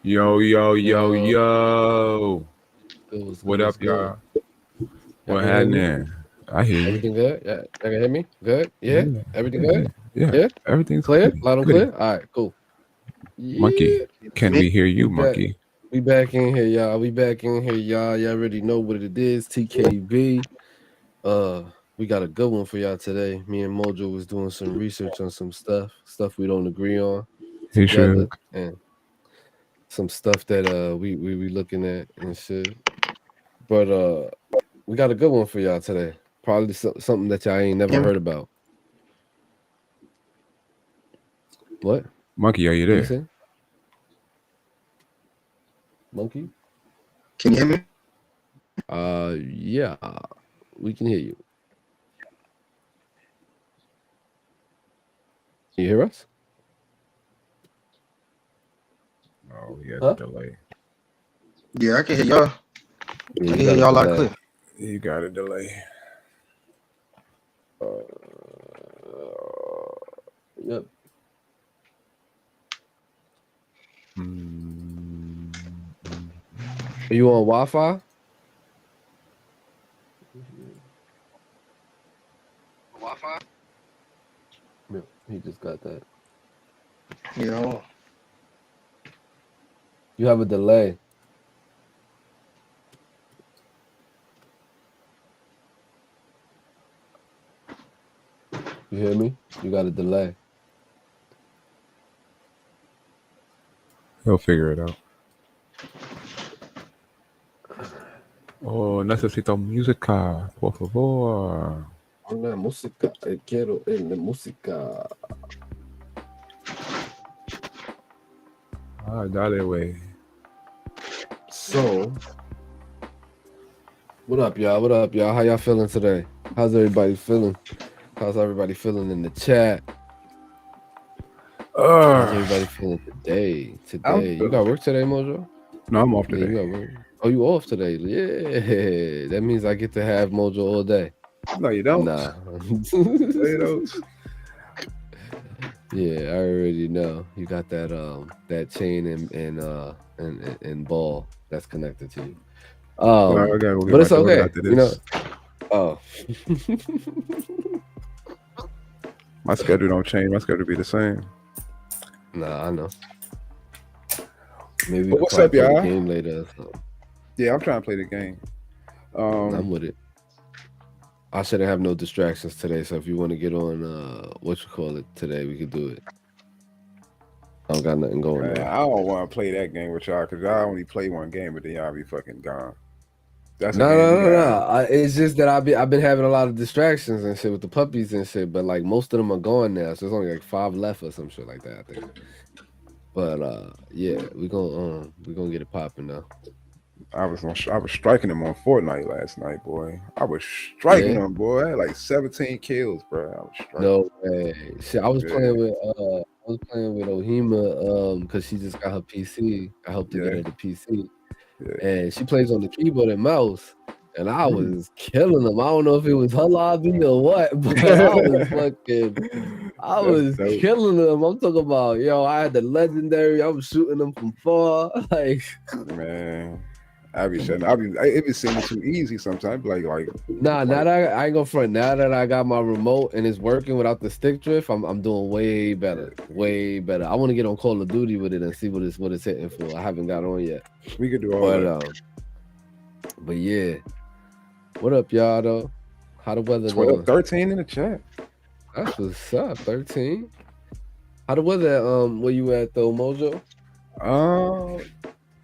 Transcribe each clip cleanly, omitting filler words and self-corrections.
Yo, yo, yo, Yo, yo. good was good What was up, good. y'all? Y'all What can hear me? happening? I hear you. Everything good? Yeah, y'all can hear me? Good? Yeah? Yeah, Everything yeah, good? yeah. Yeah. Yeah? Everything's Clear? goody. Loud and Goody. clear? All right, cool. Monkey, Yeah. can Me? we hear We you, back. monkey? We back in here, y'all. We back in here, y'all. Y'all already know what it is. TKB. Uh, we got a good one for y'all today. Me and Mojo was doing some research on some stuff we don't agree on He should. together, and some stuff that we looking at and shit. But we got a good one for y'all today. Probably something that y'all ain't never Hear me? heard about. What? Monkey, are you What you there? say? Monkey? Can you hear me? Yeah, we can hear you. Can you hear us? Oh, he has a Huh? delay. Yeah, I can hear y'all. Yeah, I you can hear got a y'all loud and delay. clear. He got a delay. Uh, yep. Mm, mm. Are you on Wi-Fi? Yep. He just got that. You know, You have a delay. You hear me? You got a delay. He'll figure it out. Oh, necesito música, por favor. Una música. Quiero en música. Ah, dale, way. So, what up, y'all? What up, y'all? How y'all feeling today? How's everybody feeling? How's everybody feeling in the chat? How's everybody feeling today? I'm You got work today, Mojo? No, I'm off Yeah, you today. got work. Oh, you off today? Yeah, that means I get to have Mojo all day. No, you don't. Nah. No, you don't. Yeah, I already know. You got that chain and ball that's connected to you. Well, I gotta go get But my it's daughter okay. after You know. this. Oh. My schedule don't change. My schedule be the same. Nah, I know. Maybe we But could what's probably up, play the y'all? game later or something. Yeah, I'm trying to play the game. I'm with it. I shouldn't have no distractions today, so if you want to get on what you call it today, we could do it. I don't got nothing going Man, on. I don't want to play that game with y'all because I only play one game, but then y'all be fucking gone. That's a No, game no, we no, got. no. It's just that I've been having a lot of distractions and shit with the puppies and shit, but like most of them are gone now, so there's only like 5 left or some shit like that, I think. But yeah, we gonna get it popping though. I was striking them on Fortnite last night, boy. I was striking Yeah, them, boy. I had like 17 kills, bro. I was striking. no way. Shit, Yeah, I was playing with Ohima because she just got her PC. I helped her get yeah, her the PC, yeah. and she plays on the keyboard and mouse. And I Mm. was killing them. I don't know if it was her lobby or what, but I That's was dope, killing them. I'm talking about, yo, I had the legendary. I was shooting them from far. Like, man. I be shutting. It be seeming too easy sometimes. nah, now Like, that I ain't gonna front. Now that I got my remote and it's working without the stick drift, I'm doing way better. Way better. I want to get on Call of Duty with it and see what it's hitting for. I haven't got on yet. we could do all But that. but yeah. What up, y'all though? How the weather What up? going? 13 in the chat. That's what's up, 13. How the weather where you at though, Mojo?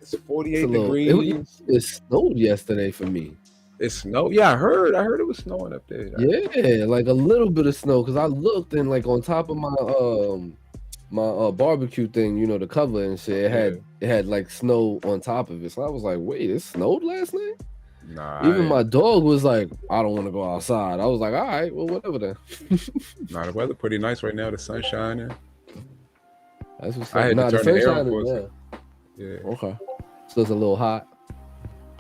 It's It's a 48 little degrees. it snowed yesterday for me. It's snow. Yeah, I heard it was snowing up there. Yeah, like a little bit of snow because I looked and like on top of my barbecue thing, you know, the cover and shit, it had like snow on top of it. So I was like, wait, it snowed last night? Nah, Even my dog was like, I don't want to go outside. I was like, all right, well, whatever then. nah, the weather pretty nice right now. The sun shining. That's what's I up. had to Nah, the turn the air on sunshine is for a second. there. Yeah, Okay. So it's a little hot.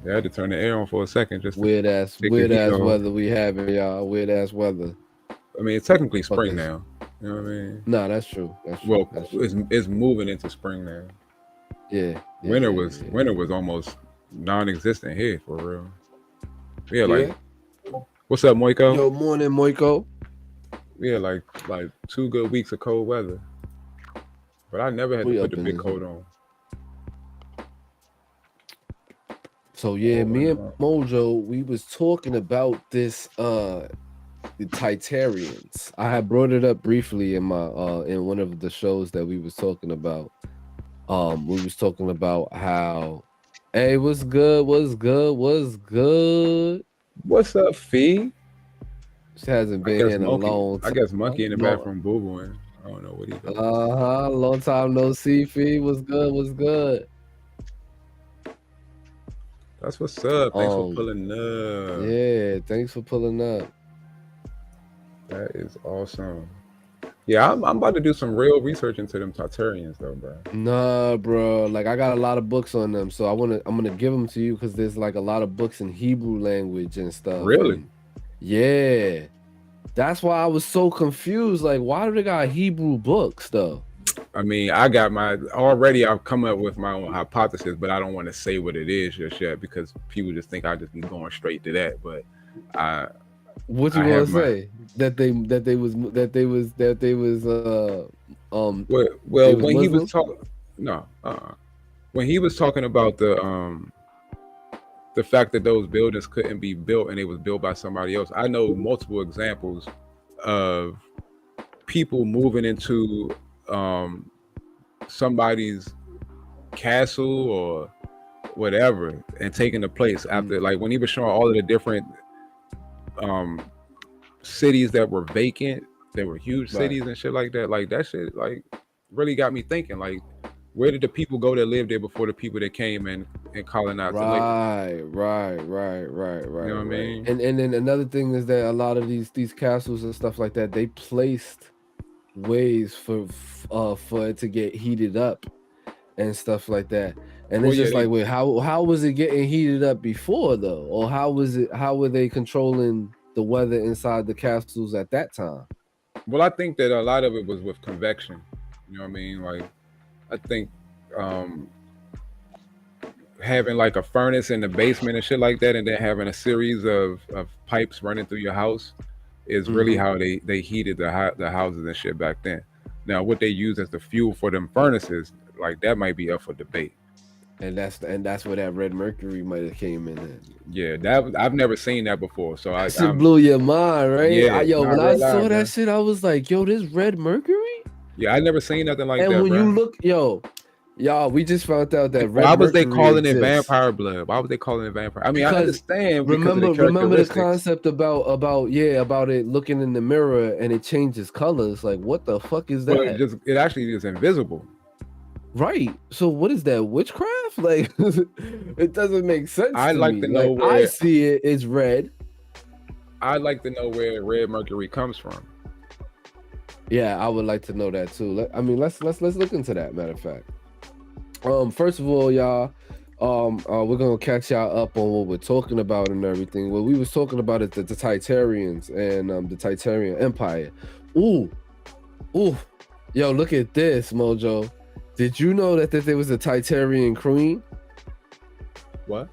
I had to turn the air on for a second just to Weird ass take the heat off. weather we having, y'all. Weird ass weather. I mean, it's technically Fuck spring is now. You know what I mean? Nah, that's true. That's true. Well, That's true. it's moving into spring now. Yeah. Winter was almost non-existent here for real. Yeah, Yeah. like what's up, Moiko? Yo, morning, Moiko. Yeah, like 2 good weeks of cold weather. But I never had to We put up the in big this. coat on. So yeah, me and Oh, Mojo, we was talking about this the Titarians. I had brought it up briefly in my in one of the shows that we was talking about. We was talking about how, hey, what's good, what's good, what's good? what's up, Fee? She hasn't I been guess here in a Monkey. long I time. guess Monkey in the Long, bathroom boo-booing. I don't know what he's doing. long time no see, Fee. What's good, what's good? That's what's up. Thanks for pulling up. Yeah, thanks for pulling up. That is awesome. Yeah, I'm about to do some real research into them Titarians though, bro. Nah, bro. Like I got a lot of books on them, so I'm gonna give them to you because there's like a lot of books in Hebrew language and stuff. Really? And yeah, that's why I was so confused. Like, why do they got Hebrew books though? I mean, I got I've come up with my own hypothesis, but I don't want to say what it is just yet because people just think I just be going straight to that. But what you gonna say? That they was well when he was talking when he was talking about the fact that those buildings couldn't be built and it was built by somebody else. I know multiple examples of people moving into somebody's castle or whatever and taking the place after, like when he was showing all of the different cities that were vacant, that were huge cities and shit like that. Like that shit like really got me thinking, like, where did the people go that lived there before the people that came and colonized the land? Right. You know what I mean? And then another thing is that a lot of these castles and stuff like that, they placed ways for it to get heated up and stuff like that. And it's just like, wait, how was it getting heated up before though? Or how were they controlling the weather inside the castles at that time? Well, I think that a lot of it was with convection. You know what I mean? Like, I think having like a furnace in the basement and shit like that, and then having a series of pipes running through your house is really how they heated the houses and shit back then. Now, what they use as the fuel for them furnaces, like that might be up for debate. And that's where that red mercury might have came in. Yeah, I've never seen that before. So that shit blew your mind, right? Yeah, when I saw that shit, I was like, yo, this red mercury? Yeah, I never seen nothing like that. And when you look, y'all, we just found out that red why was mercury they calling exists. it vampire blood? Why was they calling it vampire? I mean, I understand. Remember the concept about it looking in the mirror and it changes colors. Like, what the fuck is that? Well, it actually is invisible. Right. So what is that, witchcraft? Like, it doesn't make sense. I'd like to know where I see it. It's red. I'd like to know where red mercury comes from. Yeah, I would like to know that too. I mean, let's look into that. Matter of fact, first of all, y'all, we're gonna catch y'all up on what we're talking about and everything. What we was talking about is the Titarians and the Titarian Empire. Ooh, yo, look at this, Mojo. Did you know that there was a Titarian queen? What?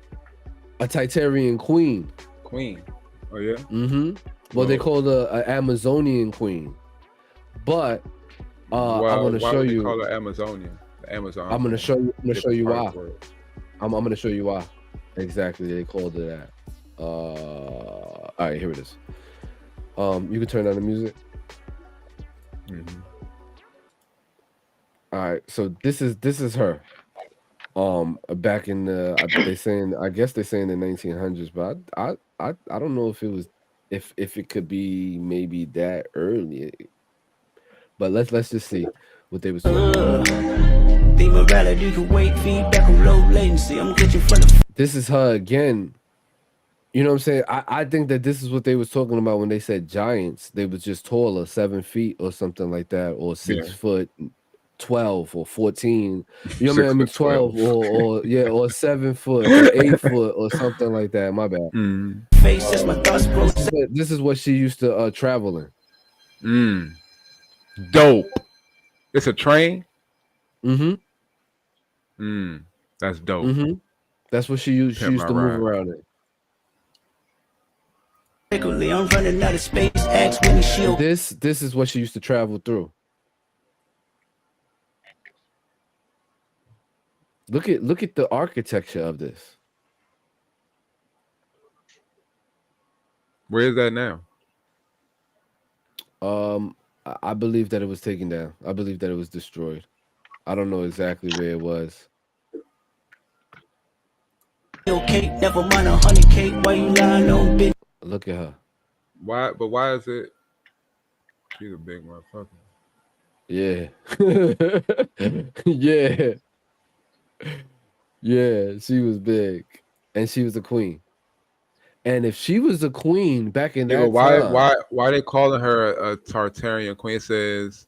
A Titarian queen. Queen. Oh yeah. Well, they called her an Amazonian queen. But I'm gonna show you. Call her Amazonian. The Amazon. I'm gonna show you. I'm gonna show you why. I'm gonna show you why. Exactly, they called it that. All right, here it is. You can turn down the music. All right, so this is her. Back in the I guess they're saying the 1900s, but I don't know if it was if it could be maybe that early. But let's just see what they was talking about. This is her again. You know what I'm saying? I think that this is what they was talking about when they said giants. They was just taller, 7 feet or something like that, or 6 foot 12 or 14. You know what I mean? 12 or 7 foot or 8 foot or something like that. My bad. This is what she used to travel in. Dope. It's a train. That's dope. Mm-hmm. That's what she used. She Pimp used my to move ride. around in. I'm running out of space. Ask when she'll. This is what she used to travel through. Look at the architecture of this. Where is that now? I believe that it was taken down. I believe that it was destroyed. I don't know exactly where it was. Okay, never mind 100K. Why you lying on bitch? Look at her. Why? But why is it? She's a big motherfucker. Yeah. Yeah. Yeah. She was big. And she was a queen. And if she was a queen back in Yeah, but that time, why they calling her a Tartarian queen? It says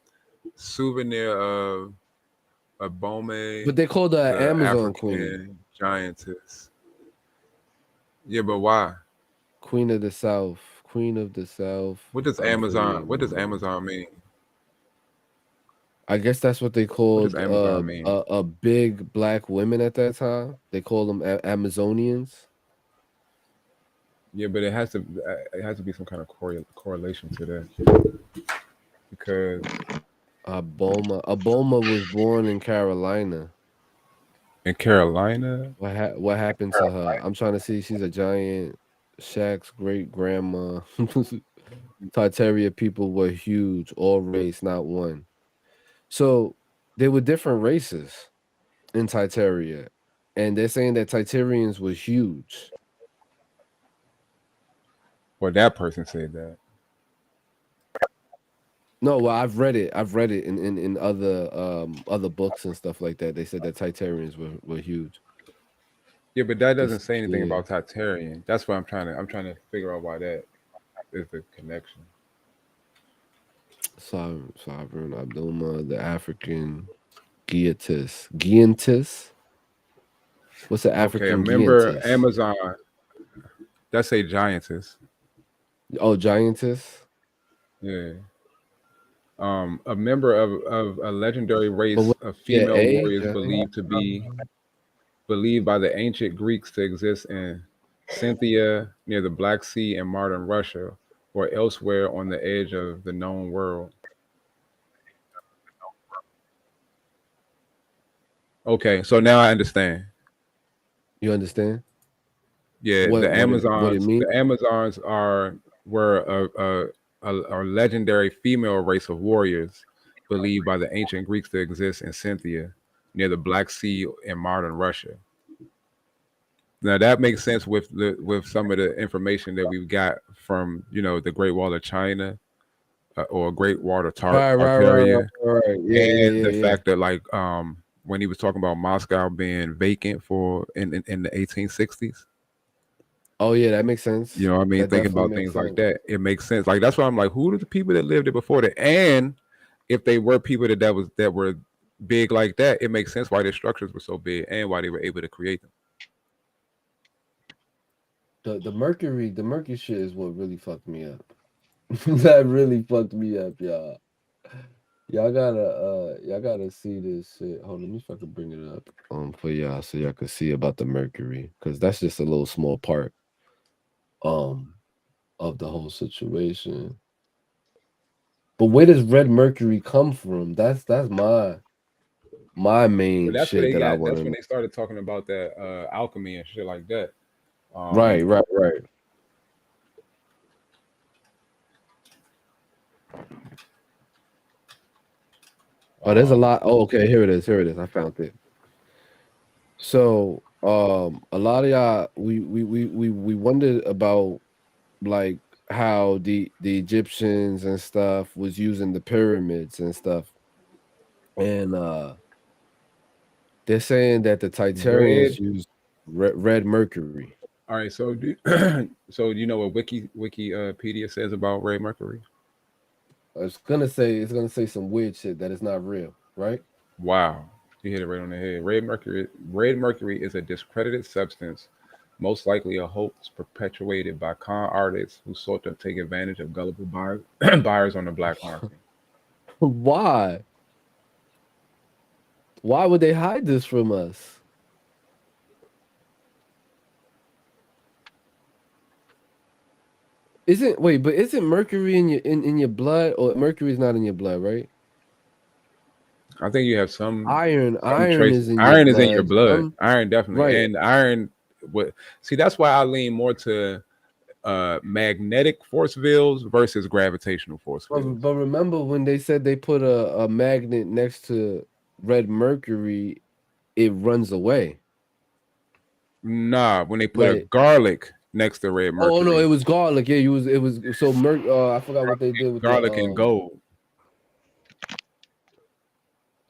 souvenir of a Bome, but they called her an the Amazon queen. African giantess. Yeah, but why? Queen of the South. Queen of the South. What does Amazon? What does African. Amazon mean? I guess that's what they What does called Amazon mean? a big black women at that time. They called them Amazonians. Yeah, but it has to be some kind of correlation to that because Aboma was born in Carolina. in Carolina, What happened to her? I'm trying to see. She's a giant. Shaq's great grandma. Tartaria people were huge, all race, not one. So they were different races in Titaria, and they're saying that Titarians was huge. well, that person said that. No, well, I've read it. I've read it in other books and stuff like that. They said that Titarians were huge. Yeah, but that doesn't This, say anything yeah. about Titarian. That's what I'm trying to figure out why that is the connection. Sovereign Abdullah, the African Giantis. What's the Okay, a African member Giantis? Amazon. That's a giantess. Oh, giantess. Yeah. A member of a legendary But race what, of yeah, female A. warriors believed by the ancient Greeks to exist in Scythia near the Black Sea in modern Russia or elsewhere on the edge of the known world. Okay, so now I understand. You understand Yeah, what it means? the Amazons were a legendary female race of warriors believed by the ancient Greeks to exist in Scythia near the Black Sea in modern Russia. Now that makes sense with some of the information that we've got from the Great Wall of China or Great Wall of Right. Tartaria, Yeah, and yeah, the yeah. fact that when he was talking about Moscow being vacant for in the 1860s. Oh yeah, that makes sense. You know what I mean? That Thinking definitely about makes things like sense. that, it makes sense. Like that's why I'm like, who are the people that lived there before that? And if they were people that were big like that, it makes sense why their structures were so big and why they were able to create them. The Mercury shit is what really fucked me up. That really fucked me up, y'all. Y'all gotta see this shit. Hold on, let me fucking bring it up for y'all so y'all can see about the Mercury. Cause that's just a little small part um of the whole situation. But where does red mercury come from? That's my But main that's where shit they that I got. want That's to when know. they started talking about that alchemy and shit like that. Right, Um, right, right. Oh, there's a um, lot. Oh, okay, here it is. Here it is. I found it. So, a lot of y'all, we wondered about like how the Egyptians and stuff was using the pyramids and stuff, and they're saying that the Titarians red. used red mercury. All right. So so do you know what Wikipedia says about Ray Mercury? It's gonna say some weird shit that is not real, right? Wow, you hit it right on the head. Red mercury is a discredited substance, most likely a hoax perpetuated by con artists who sought to take advantage of gullible buyers on the black market. Why? Why would they hide this from us? Isn't mercury in your blood, or mercury is not in your blood, right? I think you have some Iron trace. is in your Iron is in your blood. blood. Iron definitely, Right. and iron. What? See, that's why I lean more to magnetic force fields versus gravitational force fields. But remember when they said they put a magnet next to red mercury, it runs away. Nah, when they put a Like, garlic next to red oh no, it mercury, was garlic. Yeah, it was so I forgot what they did with the garlic and gold.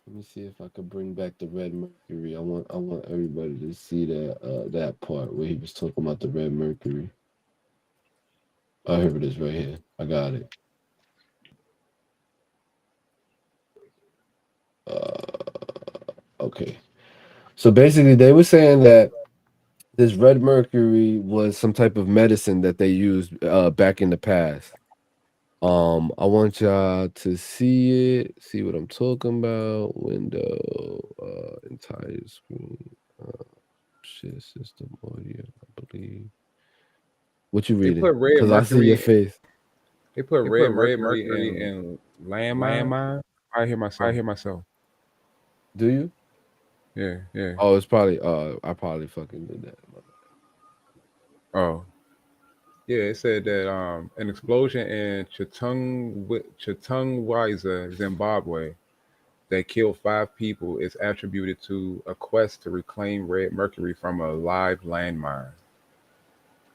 Let me see if I could bring back the red mercury. I want everybody to see that part where he was talking about the red mercury. Oh, here it is right here. I got it. Okay. So basically they were saying that this red mercury was some type of medicine that they used back in the past. I want y'all to see it, see what I'm talking about. Window, entire screen, share system audio, I believe. What you They reading? put red Because I see your mercury. face. They put They put red red mercury mercury. in landmine. I hear myself. Do you? Yeah, yeah. Oh, it's probably. I probably fucking did that. Oh, yeah. It said that an explosion in Chatungwiza, Zimbabwe, that killed 5 people is attributed to a quest to reclaim red mercury from a live landmine.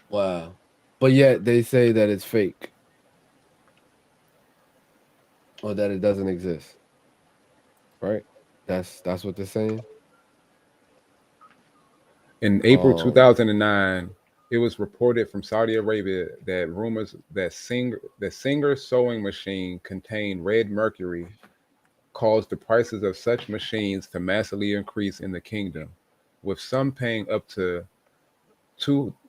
Wow. But yet they say that it's fake or that it doesn't exist. Right? That's what they're saying. In April 2009, it was reported from Saudi Arabia that rumors that Singer sewing machine contained red mercury caused the prices of such machines to massively increase in the kingdom, with some paying up to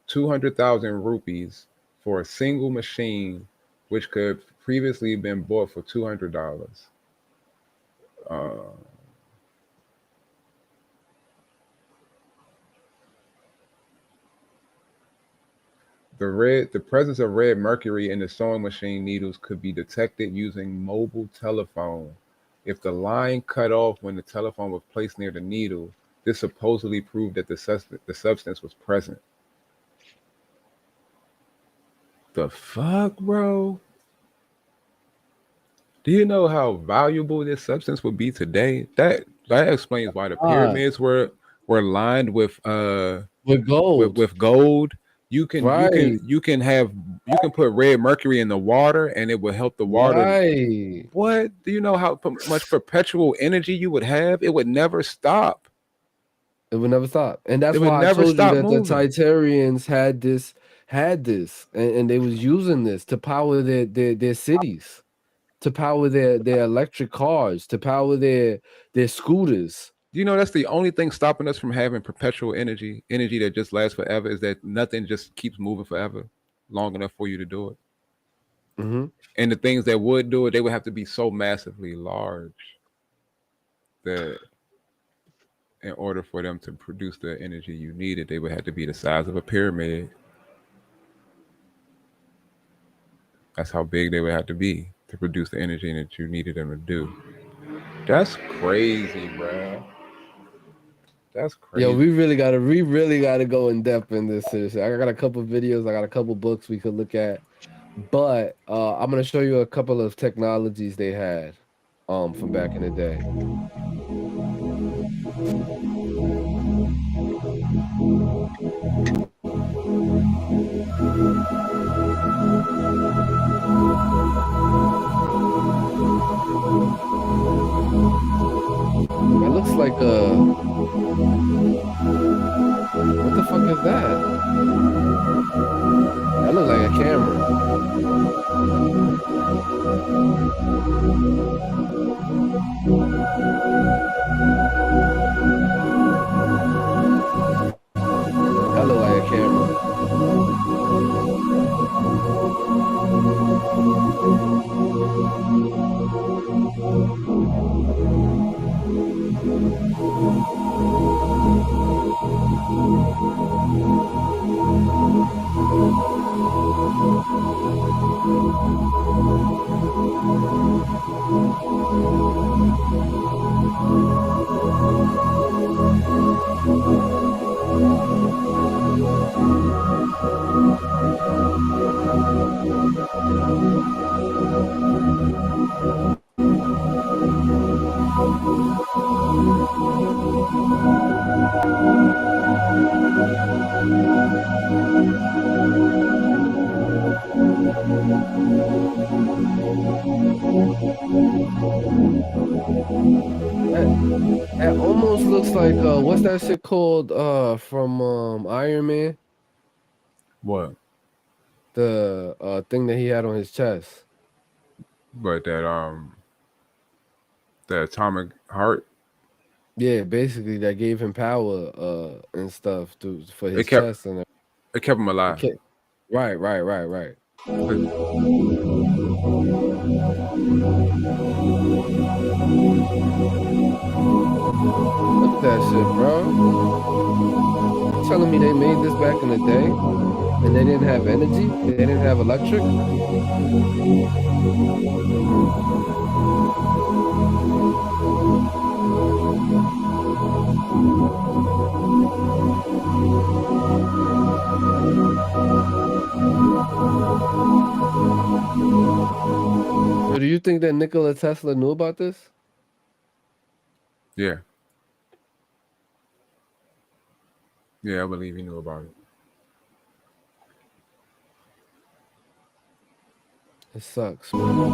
200,000 rupees for a single machine, which could previously been bought for $200. The presence of red mercury in the sewing machine needles could be detected using mobile telephone. If the line cut off when the telephone was placed near the needle, this supposedly proved that the substance was present. The fuck, bro? Do you know how valuable this substance would be today? That explains why the pyramids were lined with gold. with gold. You Right. can put red mercury in the water and it will help the water. Right. What? Do you know how much perpetual energy you would have? It would never stop. It would never stop. And that's It would why I never told you stop that the moving. Titarians had this and they was using this to power their cities, to power their electric cars, to power their scooters. You know, that's the only thing stopping us from having perpetual energy that just lasts forever, is that nothing just keeps moving forever long enough for you to do it. Mm-hmm. And the things that would do it, they would have to be so massively large that in order for them to produce the energy you needed, they would have to be the size of a pyramid. That's how big they would have to be to produce the energy that you needed them to do. That's crazy, bro. That's Yo, crazy. we really gotta go in depth in this. Seriously. I got a couple videos, I got a couple books we could look at. But I'm gonna show you a couple of technologies they had from back in the day. That looks like what the fuck is that? That looks like a camera. That look like a camera. That almost looks like what's that shit called from Iron Man? What? The thing that he had on his chest. But that atomic heart. Yeah, basically that gave him power and stuff for It his kept chest and it kept him alive. okay. Right. But Look at that shit, bro. You telling me they made this back in the day and they didn't have energy? They didn't have electric? So do you think that Nikola Tesla knew about this? yeah. Yeah, I believe he knew about it. It sucks, man.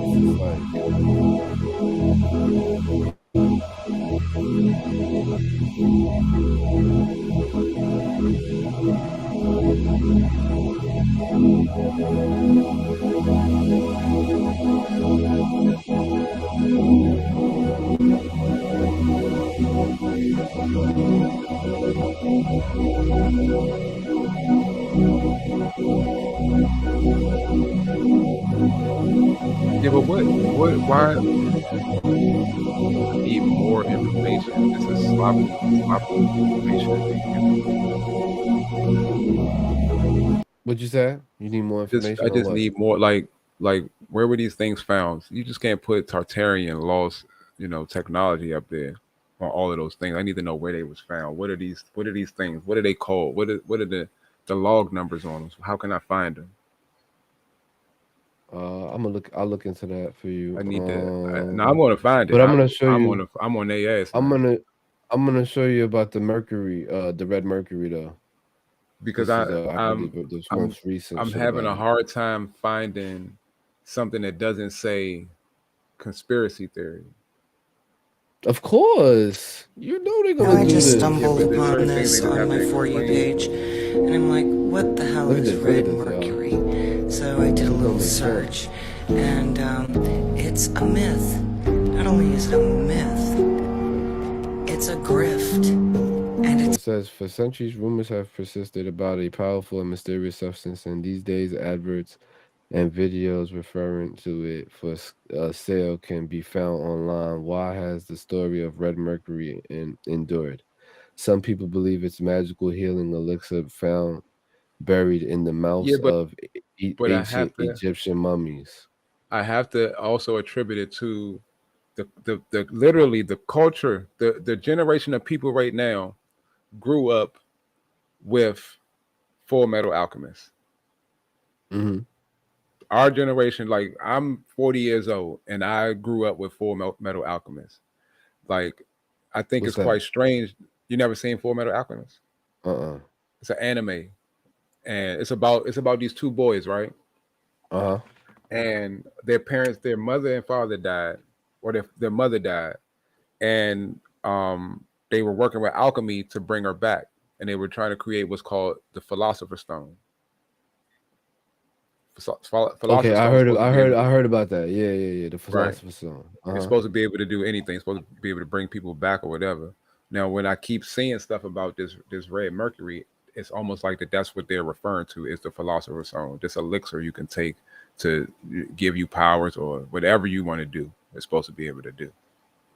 It's just like Yeah, but why need more information? This is sloppy information that they give. what'd you say? You need more I information on just what? need more like where were these things found? You just can't put Tartarian lost, technology up there on all of those things. I need to know where they was found. What are these things? What are they called? What are the log numbers on them? How can I find them? I'll look into that for you. I need to. No, I'm gonna find it. But I'm gonna show you. I'm on their ass I'm now gonna show you about the Mercury, the red Mercury though. because This is I believe the I'm most recent I'm shit having about a it. hard time finding something that doesn't say conspiracy theory. Of course, you know they're Now gonna I do just this. stumbled But there's upon certain things they this just on have my to For You explain. page, and I'm like, what the hell Look at is this. Look red at this, y'all. mercury? So I did a Don't little make sense. search, and it's a myth. Not only is it a myth, it's a grift, and It it's says for centuries, rumors have persisted about a powerful and mysterious substance, and these days, adverts and videos referring to it for sale can be found online. Why has the story of red mercury endured? Some people believe it's magical healing elixir found buried in the Yeah, mouths but of but ancient Egyptian mummies. I have to also attribute it to the literally the culture, the generation of people right now grew up with Full Metal Alchemist. Hmm. Our generation, like I'm 40 years old, and I grew up with Metal Alchemist. Like, I think What's it's that? quite strange. You never seen Full Metal Alchemist? Uh-uh. It's an anime, and it's about these two boys, right? Uh-huh. And their parents, their mother and father died, or their mother died, and they were working with alchemy to bring her back, and they were trying to create what's called the Philosopher's Stone. Okay, Philosopher's Stone is supposed to be able to, I heard about that. Yeah. The right? Philosopher's Stone. It's Uh-huh. supposed to be able to do anything. It's supposed to be able to bring people back or whatever. Now, when I keep seeing stuff about this red mercury, it's almost like that's what they're referring to is the Philosopher's Stone, this elixir you can take to give you powers or whatever you want to do. It's supposed to be able to do,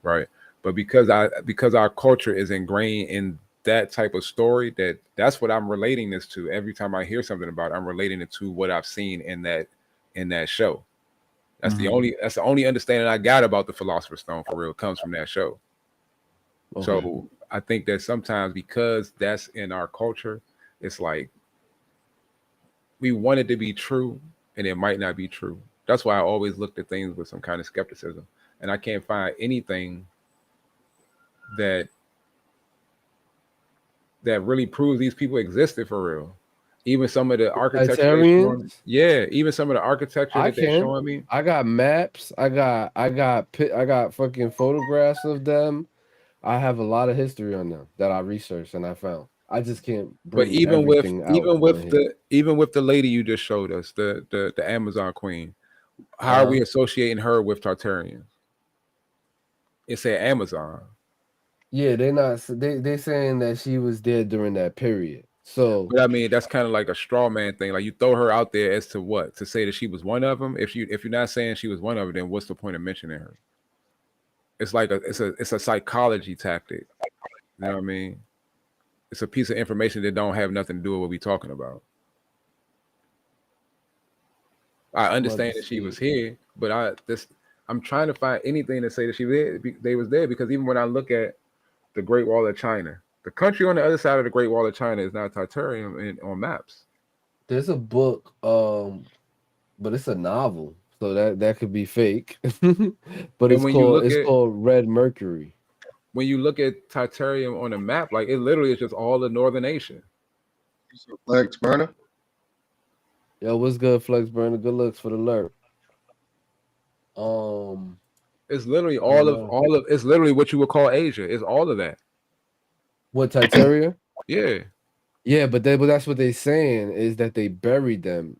right? But because our culture is ingrained in that type of story, that's what I'm relating this to. Every time I hear something about it, I'm relating it to what I've seen in that show. That's the only understanding I got about the Philosopher's Stone for real comes from that show. Okay. So I think that sometimes because that's in our culture, it's like we want it to be true and it might not be true. That's why I always looked at things with some kind of skepticism. And I can't find anything that really proves these people existed for real. Even some of the architecture Titarians? even some of the architecture I that they're can. showing me. I got maps. I got fucking photographs of them. I have a lot of history on them that I researched and I found. I just can't But bring everything out. even with the lady you just showed us, the Amazon Queen, how are we associating her with Tartarians? It said Amazon. Yeah, they saying that she was there during that period. So, but I mean, that's kind of like a straw man thing. Like you throw her out there as to what? To say that she was one of them. If you're not saying she was one of them, then what's the point of mentioning her? It's like it's a psychology tactic. You know what I mean? It's a piece of information that don't have nothing to do with what we're talking about. I understand that she was here, but I'm trying to find anything to say that they was there, because even when I look at the Great Wall of China, the country on the other side of the Great Wall of China is not Titarian on maps. There's a book, but it's a novel, so that could be fake. But it's called Red Mercury. When you look at Titarium on a map, like it literally is just all the northern Asia. Flex burner. Yo, what's good, Flex burner? Good looks for the lurk. It's literally all of it's literally what you would call Asia. It's all of that. What, Titaria? Yeah. Yeah, but that's what they're saying, is that they buried them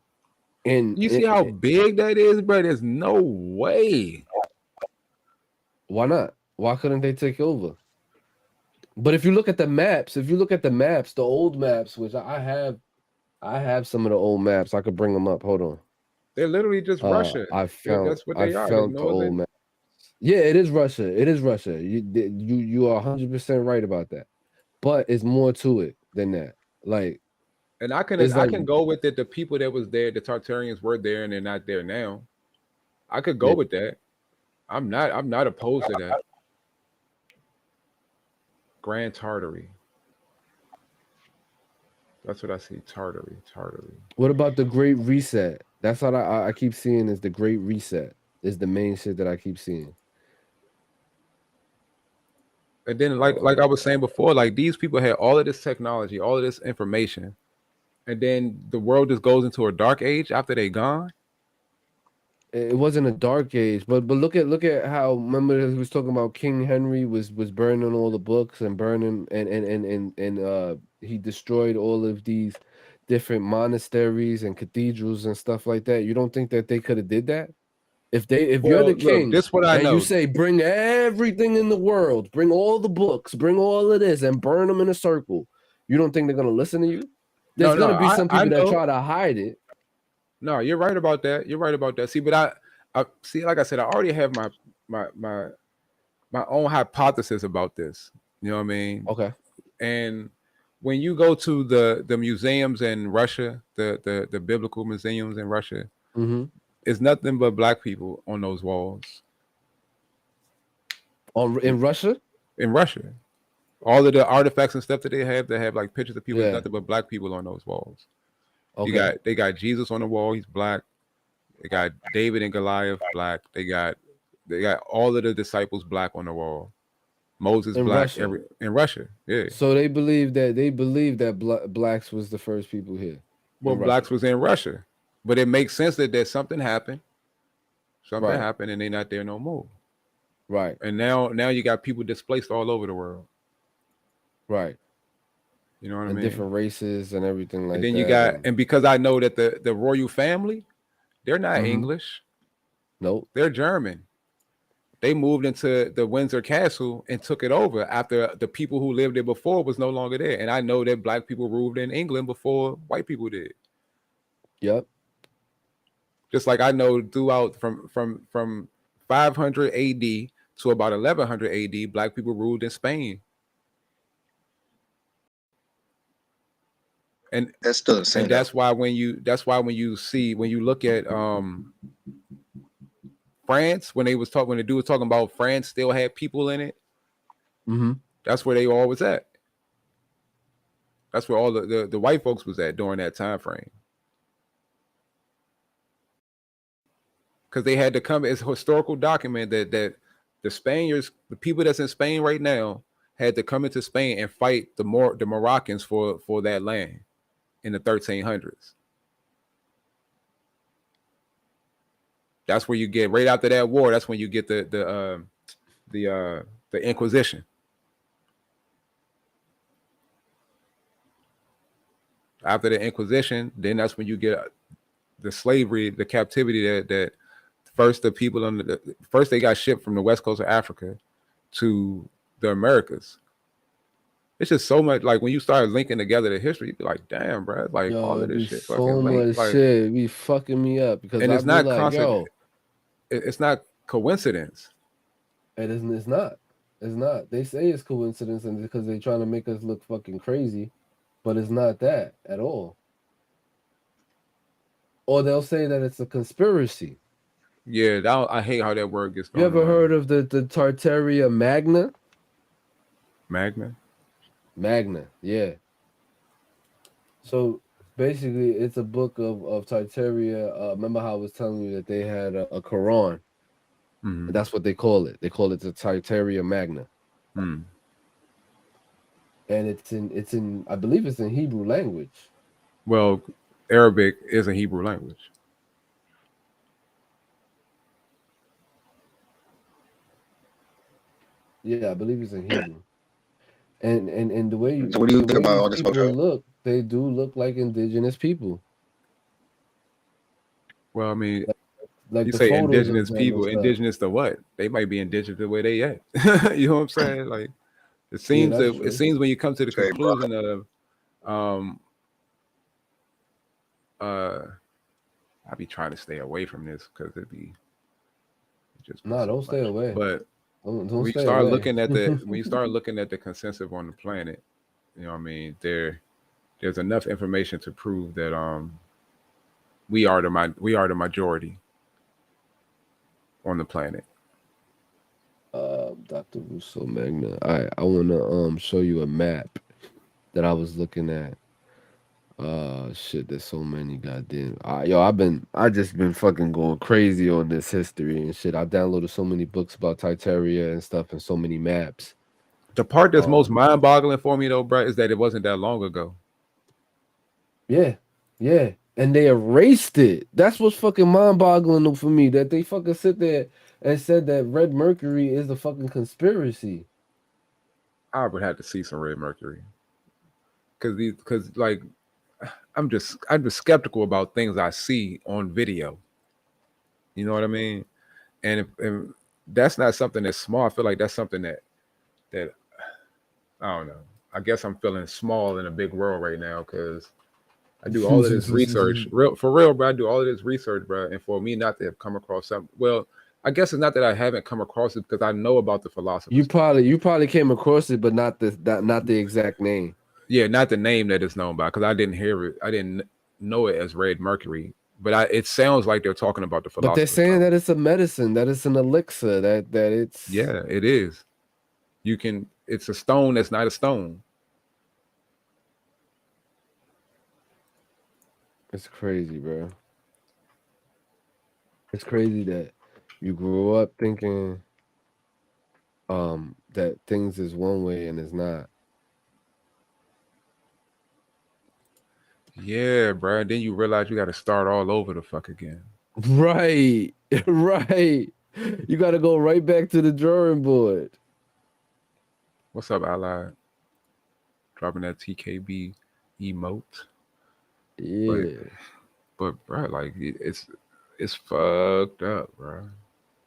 in. You see how big that is, bro? There's no way. Why not? Why couldn't they take over? But if you look at the maps, the old maps, which I have some of the old maps. I could bring them up. Hold on. They're literally just Russia. That's what they are. Found the old maps. Yeah, it is Russia. It is Russia. You are 100% right about that. But it's more to it than that. Like, and I can go with it. The people that was there, the Tartarians were there, and they're not there now. I could go with that. I'm not opposed to that. Grand Tartary. That's what I see. Tartary. What about the Great Reset? That's what I keep seeing is the Great Reset is the main shit that I keep seeing. And then like I was saying before, like these people had all of this technology, all of this information, and then the world just goes into a dark age after they gone. It wasn't a dark age, but look at how, remember he was talking about King Henry was burning all the books and burning and he destroyed all of these different monasteries and cathedrals and stuff like that. You don't think that they could have did that? If you're the king, this what I know. You say bring everything in the world, bring all the books, bring all of this, and burn them in a circle. You don't think they're gonna listen to you? There's gonna be some people that try to hide it. No, you're right about that. See, but I see, like I said, I already have my own hypothesis about this. You know what I mean? Okay. And when you go to the museums in Russia, the biblical museums in Russia, it's nothing but black people on those walls. In Russia? In Russia. All of the artifacts and stuff that they have like pictures of people, there's nothing but black people on those walls. Okay. They got Jesus on the wall, he's black. They got David and Goliath, black. They got all of the disciples black on the wall. Moses in black Russia. In Russia, yeah. So they believe that blacks was the first people here. Well, blacks was in Russia, but it makes sense that something happened. Something happened, and they're not there no more. Right. And now you got people displaced all over the world. Right. You know what I mean? Different races and everything like that. And then you got, and because I know that the royal family, they're not English. Nope. They're German. They moved into the Windsor Castle and took it over after the people who lived there before was no longer there. And I know that black people ruled in England before white people did. Yep. Just like I know throughout from 500 AD to about 1100 AD, black people ruled in Spain. And That's still the same. and that's why when you look at France, when the dude was talking about France still had people in it, that's where they all was at. That's where all the white folks was at during that time frame. Because they had to come, it's a historical document that the Spaniards, the people that's in Spain right now, had to come into Spain and fight the Moroccans for that land in the 1300s. That's where you get, right after that war, that's when you get the Inquisition. After the Inquisition, then that's when you get the slavery, the captivity that first the people first they got shipped from the west coast of Africa to the Americas. It's just so much, like when you start linking together the history, you'd be like, damn, bro, like Yo, all of this shit so fucking linked. much Like, shit be fucking me up because and it's not like, constant. yo, It's not coincidence. It's not. It's not. They say it's coincidence and because they're trying to make us look fucking crazy, but it's not that at all. Or they'll say that it's a conspiracy. Yeah, I hate how that word gets thrown You ever around. heard of the Tartaria Magna? Magna, yeah. So basically, it's a book of Tartaria. Remember how I was telling you that they had a Quran? Mm-hmm. That's what they call it. They call it the Titarian Magna. Mm. And it's in I believe it's in Hebrew language. Well, Arabic is a Hebrew language. Yeah, I believe it's in Hebrew. And the way So what do you think about all this people look, they do look like indigenous people. Well, I mean, like you the say photos indigenous of them people, and stuff. indigenous to what? They might be indigenous to where they at. You know what I'm saying? Like, it seems that's true. it seems when you come to the conclusion of I be trying to stay away from this because it just don't stay away. But don't when you stay start away. looking at the consensus on the planet, you know what I mean, there's enough information to prove that we are the majority on the planet. Dr. Russo Magna. I wanna show you a map that I was looking at. Shit, there's so many goddamn. I just been fucking going crazy on this history and shit. I downloaded so many books about Titaria and stuff and so many maps. The part that's most mind-boggling for me though, bro, is that it wasn't that long ago. Yeah, and they erased it. That's what's fucking mind-boggling for me. That they fucking sit there and said that Red Mercury is a fucking conspiracy. I would have to see some Red Mercury, because like I'm just skeptical about things I see on video. You know what I mean? And that's not something that's small. I feel like that's something that I don't know. I guess I'm feeling small in a big world right now because I do all of this research, for real, bro. I do all of this research, bro, and for me not to have come across something. Well, I guess it's not that I haven't come across it because I know about the philosophy. You probably came across it, but not the exact name. Yeah, not the name that it's known by, because I didn't hear it. I didn't know it as Red Mercury, but it sounds like they're talking about the philosophy. But they're saying that it's a medicine, that it's an elixir, that it's. Yeah, it is. It's a stone that's not a stone. It's crazy, bro. It's crazy that you grew up thinking that things is one way and it's not. Yeah, bro. Then you realize you got to start all over the fuck again. Right. You got to go right back to the drawing board. What's up, Allied? Dropping that TKB emote. Yeah. But bro, like it's fucked up, bro.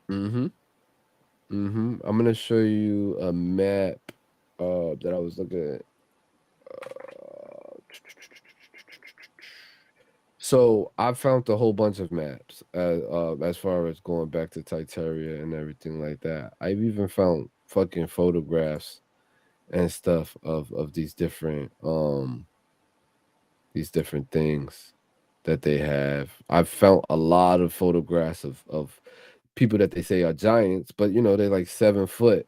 I'm gonna show you a map that I was looking at. So I found a whole bunch of maps as far as going back to Titaria and everything like that. I've even found fucking photographs and stuff of these different things that they have. I've found a lot of photographs of people that they say are giants, but they're like 7 foot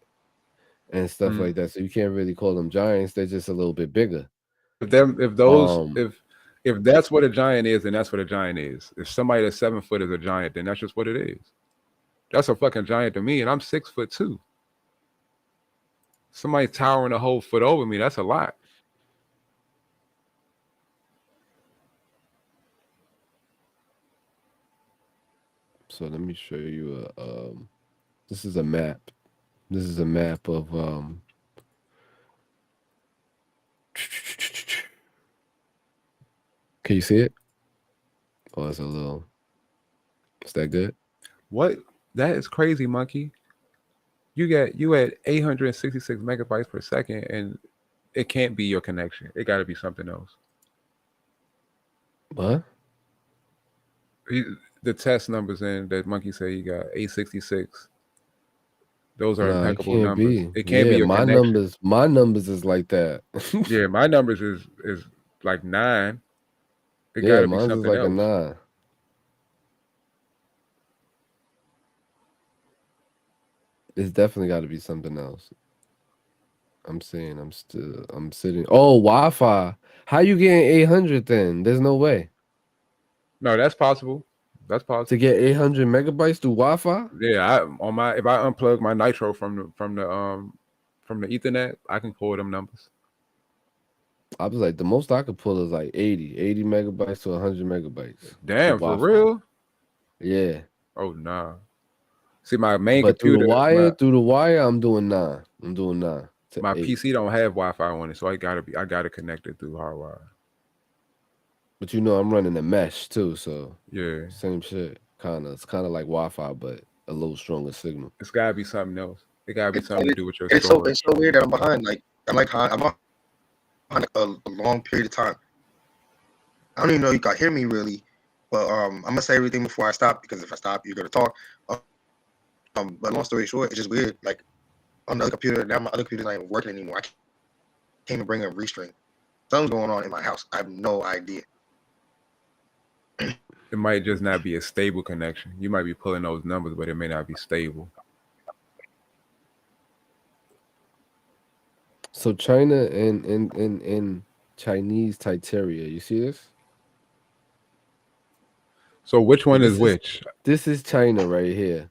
and stuff Mm. like that. So you can't really call them giants. They're just a little bit bigger. If Um, if that's what a giant is, then that's what a giant is. If somebody that's 7 foot is a giant, then that's just what it is. That's a fucking giant to me, and I'm 6'2". Somebody towering a whole foot over me, that's a lot. so let me show you this is a map. This is a map of can you see it? Oh, it's a little. Is that good? What? That is crazy, monkey. You at 866 megabytes per second, and it can't be your connection. It got to be something else. What? The test numbers in that monkey say you got 866. Those are Nah, it impeccable can't numbers. be. It can't be Yeah, your connection. my numbers is like that. Yeah, my numbers is like 9. It got Yeah, to be mine's is something like a else. 9. It's definitely got to be something else. I'm saying I'm sitting. Oh, Wi-Fi. How you getting 800 then? There's no way No, that's possible. That's to possible. get 800 megabytes through Wi-Fi. Yeah, if I unplug my Nitro from the Ethernet, I can pull them numbers. I was like, the most I could pull is like 80 megabytes to 100 megabytes through Damn, for Wi-Fi. real? Yeah, Oh nah. See, my main but through the computer, wire, I'm doing 9. I'm doing 9 to my 8. PC don't have Wi-Fi on it, so I gotta connect it through hardwire. But I'm running a mesh too, so Yeah, same shit. It's kind of like Wi-Fi, but a little stronger signal. it's gotta be something else. It gotta be It's, something to do with your it's so storage. it's so weird that I'm behind. Like I'm behind a long period of time. I don't even know you can hear me really, but I'm gonna say everything before I stop because if I stop, you're gonna talk. But long story short, it's just weird. Like on the other computer, now my other computer's not even working anymore. I can't even bring a restring. Something's going on in my house. I have no idea. It might just not be a stable connection. You might be pulling those numbers, but it may not be stable. So China and Chinese Titeria. You see this? So which one is This is which? this is China right here.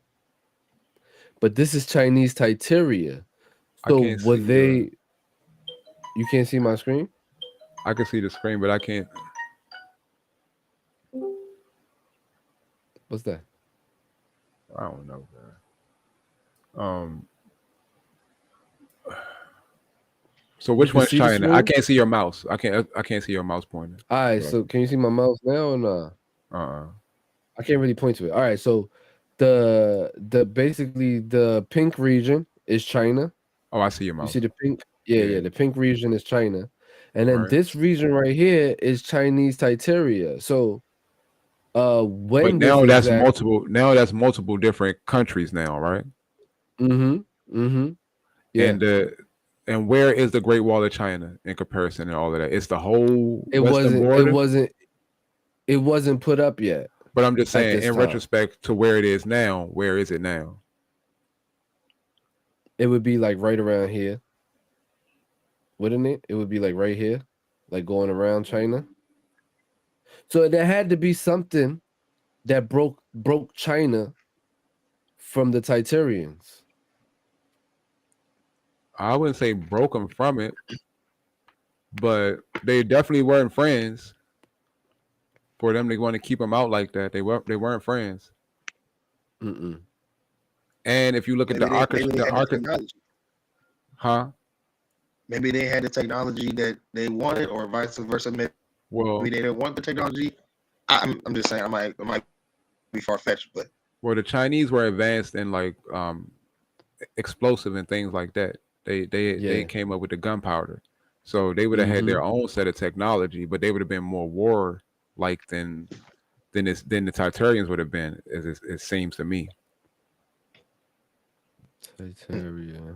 But this is Chinese Titeria. I So can't were see. they? You can't see my screen? I can see the screen, but I can't. What's that? I don't know, man. So which can one's see the China? I screen? can't see your mouse. I can't see your mouse pointer. All right. So can you see my mouse now or not? I can't really point to it. All right. So the basically the pink region is China. Oh, I see your You mouse. see the pink? Yeah. Yeah. The pink region is China, and then Right. this region right here is Chinese Titeria. So, But when now this that's exact? multiple. Now that's multiple different countries now, right? Yeah. And where is the Great Wall of China in comparison and all of that? It's the whole It western wasn't. It border. wasn't. It wasn't put up yet But I'm just at saying, this in time. retrospect to where it is now, where is it now? It would be like right around here, wouldn't it? It would be like right here, like going around China. So there had to be something that broke China from the Titarians. I wouldn't say broke them from it, but they definitely weren't friends. For them to want to keep them out like that, they weren't friends. Mm-mm. And if you look at Maybe they had the architect, technology. huh? Maybe they had the technology that they wanted, or vice versa. Maybe Well, they didn't want the technology. I'm just saying. I might be far fetched, but the Chinese were advanced in like explosive and things like that. They came up with the gunpowder, so they would have had their own set of technology, but they would have been more war like than the Titarians would have been. It seems to me. Titaria.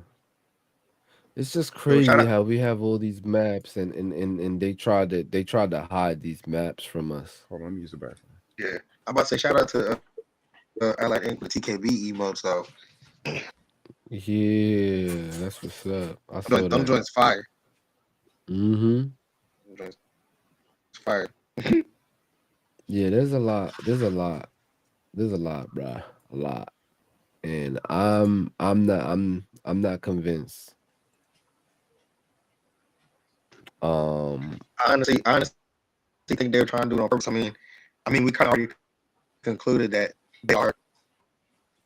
It's just Yo, shout crazy out. how we have all these maps and they tried to hide these maps from us. Hold on, let me use the bathroom. Yeah, I'm about to say shout out to Allied Ink with the TKB emotes though. Yeah, that's what's up. I saw Them that. joints fire. Mm-hmm. Them joints fire. Yeah, there's a lot. There's a lot. There's a lot, bruh. A lot. And I'm not convinced. I honestly think they're trying to do it on purpose. I mean, we kind of already concluded that they are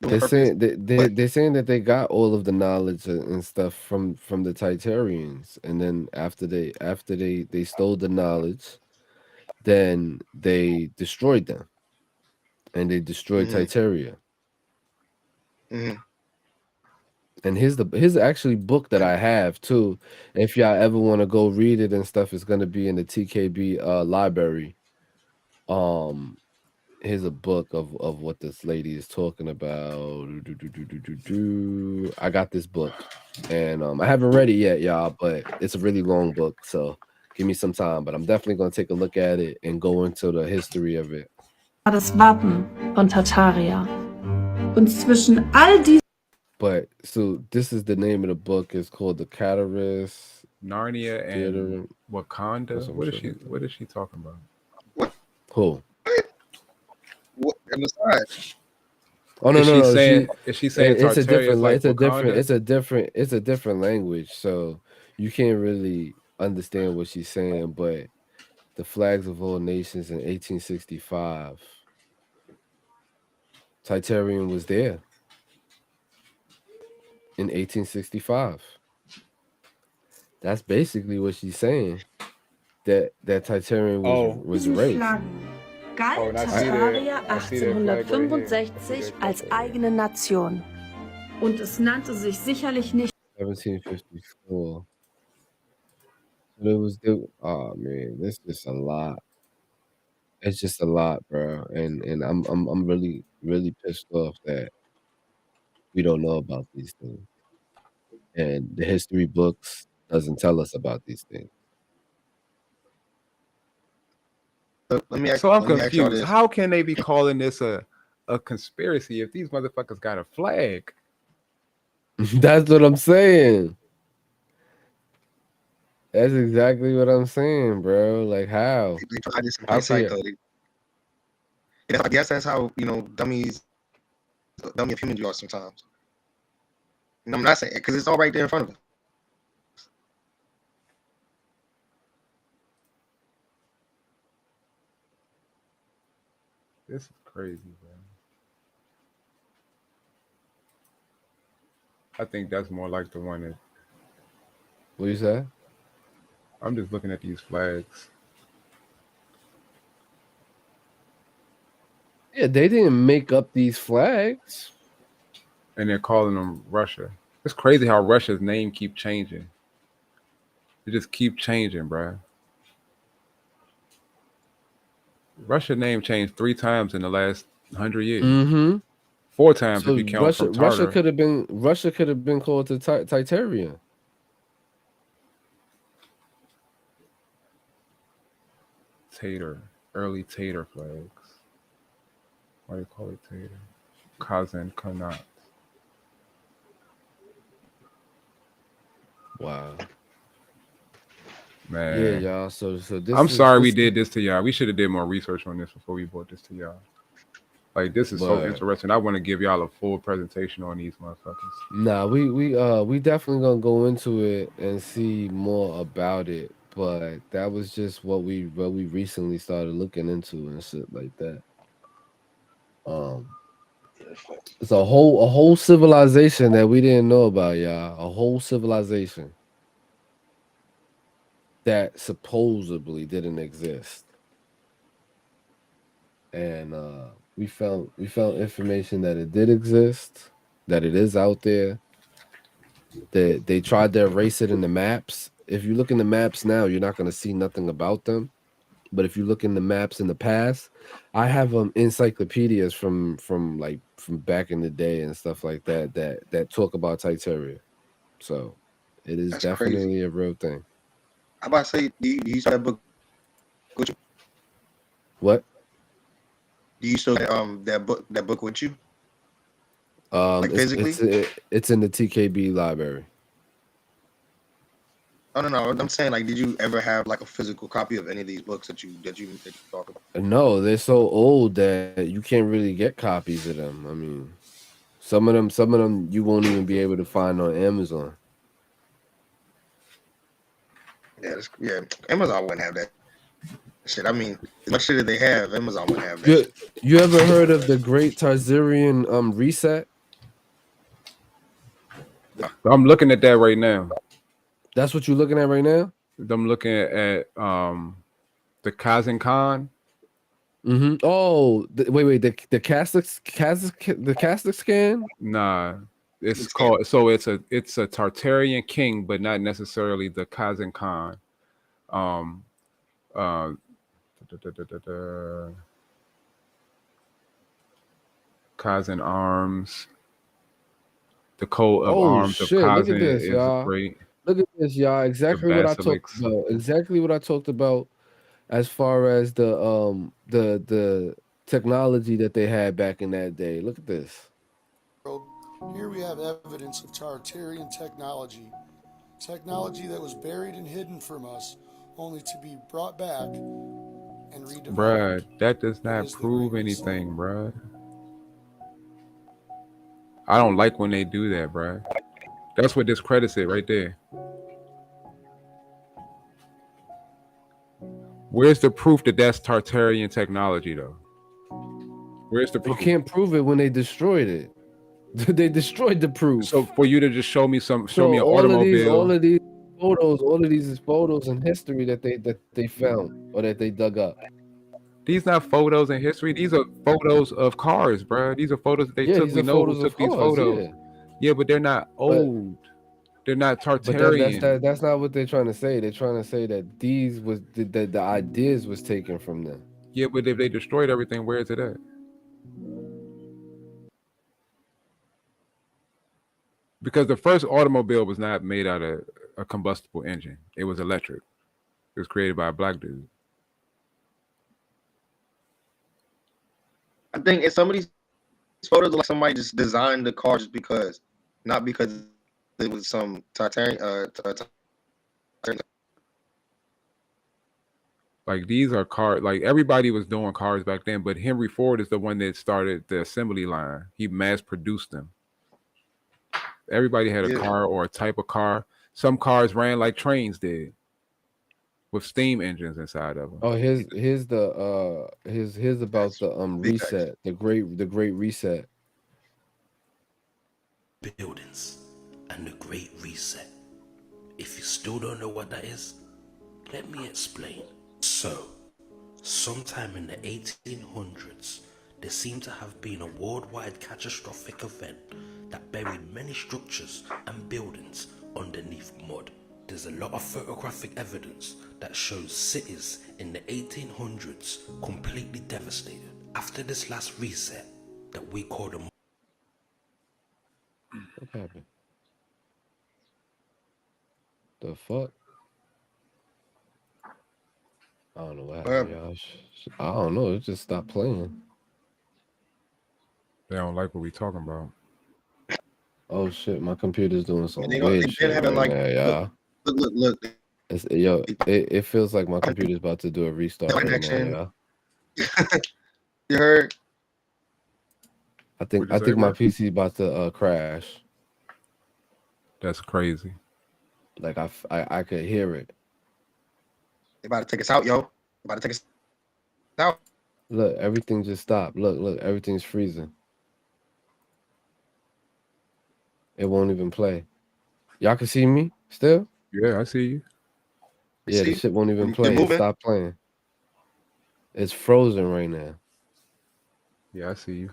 doing They're it on purpose. saying But they're saying that they got all of the knowledge and stuff from the Titarians, and then after they stole the knowledge, then they destroyed them, and they destroyed mhm, Titaria. mhm. And here's actually book that And I have too. If y'all ever want to go read it and stuff, it's gonna be in the TKB library. Um, Here's a book of what this lady is talking about. I got this book, and I haven't read it yet, y'all, but it's a really long book, so give me some time. But I'm definitely gonna take a look at it and go into the history of it. Das Wappen von Tartaria. Und zwischen all diesen But so this is the name of the book. It's called The Cataris Narnia Theater. and Wakanda. some What is shit she? like that. What is she talking about? Who? what on the side? Oh no, Is no, she no. saying? Is she saying It's a Tartaria different. is like It's a different. Wakanda? It's a different language. So you can't really understand what she's saying. But the flags of all nations in 1865. Titarian was there in 1865. That's basically what she's saying. That Titarian Oh, was diesen erased. Flaggen galt Oh, and I see that. Tartaria I see that flag right here. I see 1865 that als flag right here. eigene Nation. Und es nannte sich sicherlich nicht 1754. So it was. Oh man, this is a lot. It's just a lot, bro. And I'm really pissed off that we don't know about these things, and the history books doesn't tell us about these things. So So I'm let me ask y'all confused. this. How can they be calling this a conspiracy if these motherfuckers got a flag? That's what I'm saying. That's exactly what I'm saying, bro. Like how? They try to hide this in How plain can sight you? though. I guess that's how dummy of humans you are sometimes. And I'm not saying because it's all right there in front of us. This is crazy, bro. I think that's more like the one that What you say? I'm just looking at these flags. Yeah, they didn't make up these flags. And they're calling them Russia. It's crazy how Russia's name keep changing. It just keep changing, bro. Russia name changed 3 times in the last 100 years. Mm-hmm. 4 times if So you count from Russia Tartar. could have been called the Titarian. Tater, early Tater flags. Why do you call it Tater? Kazan Kanat. Wow. Man. Yeah, y'all. So this. I'm sorry we this, did this to y'all. We should have did more research on this before we brought this to y'all. Like this is so But interesting. I want to give y'all a full presentation on these motherfuckers. nah, we definitely gonna go into it and see more about it. But that was just what we recently started looking into and shit like that. It's a whole civilization that we didn't know about, y'all. A whole civilization that supposedly didn't exist. And we found information that it did exist, that it is out there. That they tried to erase it in the maps. If you look in the maps now, you're not gonna see nothing about them. But if you look in the maps in the past, I have encyclopedias from back in the day and stuff like that talk about Titaria. So it is That's crazy. definitely a real thing. I'm about to say, do you saw that book? What? Do you still that book with you? Like It's physically? it's in the TKB library. Oh no, I'm saying like, did you ever have like a physical copy of any of these books that you talk about? No, they're so old that you can't really get copies of them. I mean, some of them you won't even be able to find on Amazon. Yeah, Amazon wouldn't have that shit. I mean, as much shit that they have, Amazon wouldn't have that. You ever heard of the Great Titarian reset? I'm looking at that right now. That's what you're looking at right now? I'm looking at the Kazan Khan. Mm-hmm. Oh, wait, the Catholic scan? Nah, it's called. So it's a Tartarian king, but not necessarily the Kazan Khan. Uh, Kazan arms. The coat of arms of Shit! Look Kazan at this, is y'all. great. Look at this, y'all. Exactly what I talked basilics. about. Exactly what I talked about, as far as the technology that they had back in that day. Look at this. Here we have evidence of Tartarian technology that was buried and hidden from us, only to be brought back and redeveloped. Bruh, that does not prove anything, bruh. I don't like when they do that, bruh. That's what discredits it right there. Where's the proof that that's Tartarian technology, though? Where's the proof? You can't prove it when they destroyed it. They destroyed the proof. So for you to just show me an automobile. All of these is photos in history that they found or that they dug up. These not photos in history. These are photos of cars, bruh. These are photos that they took. We know who took these photos. Yeah, but they're not old. They're not Tartarian. But that's not what they're trying to say. They're trying to say that these was the ideas was taken from them. Yeah, but if they destroyed everything, where is it at? Because the first automobile was not made out of a combustible engine. It was electric. It was created by a black dude. I think in some of these photos, like somebody just designed the car just because, not because it was some Titarian. Like these are cars. Like everybody was doing cars back then, but Henry Ford is the one that started the assembly line. He mass produced them. Everybody had a car or a type of car. Some cars ran like trains did, with steam engines inside of them. Oh, here's about the reset, the great reset. Buildings and the Great Reset. If you still don't know what that is, let me explain. So, sometime in the 1800s, there seemed to have been a worldwide catastrophic event that buried many structures and buildings underneath mud. There's a lot of photographic evidence that shows cities in the 1800s completely devastated. After this last reset that we call the... What happened? The fuck? I don't know what happened, y'all. I don't know. It just stopped playing. They don't like what we talking about. Oh shit! My computer's doing some weird shit right now, y'all. Look. It feels like my computer's about to do a restart right now, y'all. You heard? I think my PC about to crash. That's crazy. Like I could hear it. They about to take us out, yo. About to take us out. Look, everything just stopped. Look, everything's freezing. It won't even play. Y'all can see me still? Yeah, I see you. Yeah, the shit won't even play. It stopped playing. It's frozen right now. Yeah, I see you.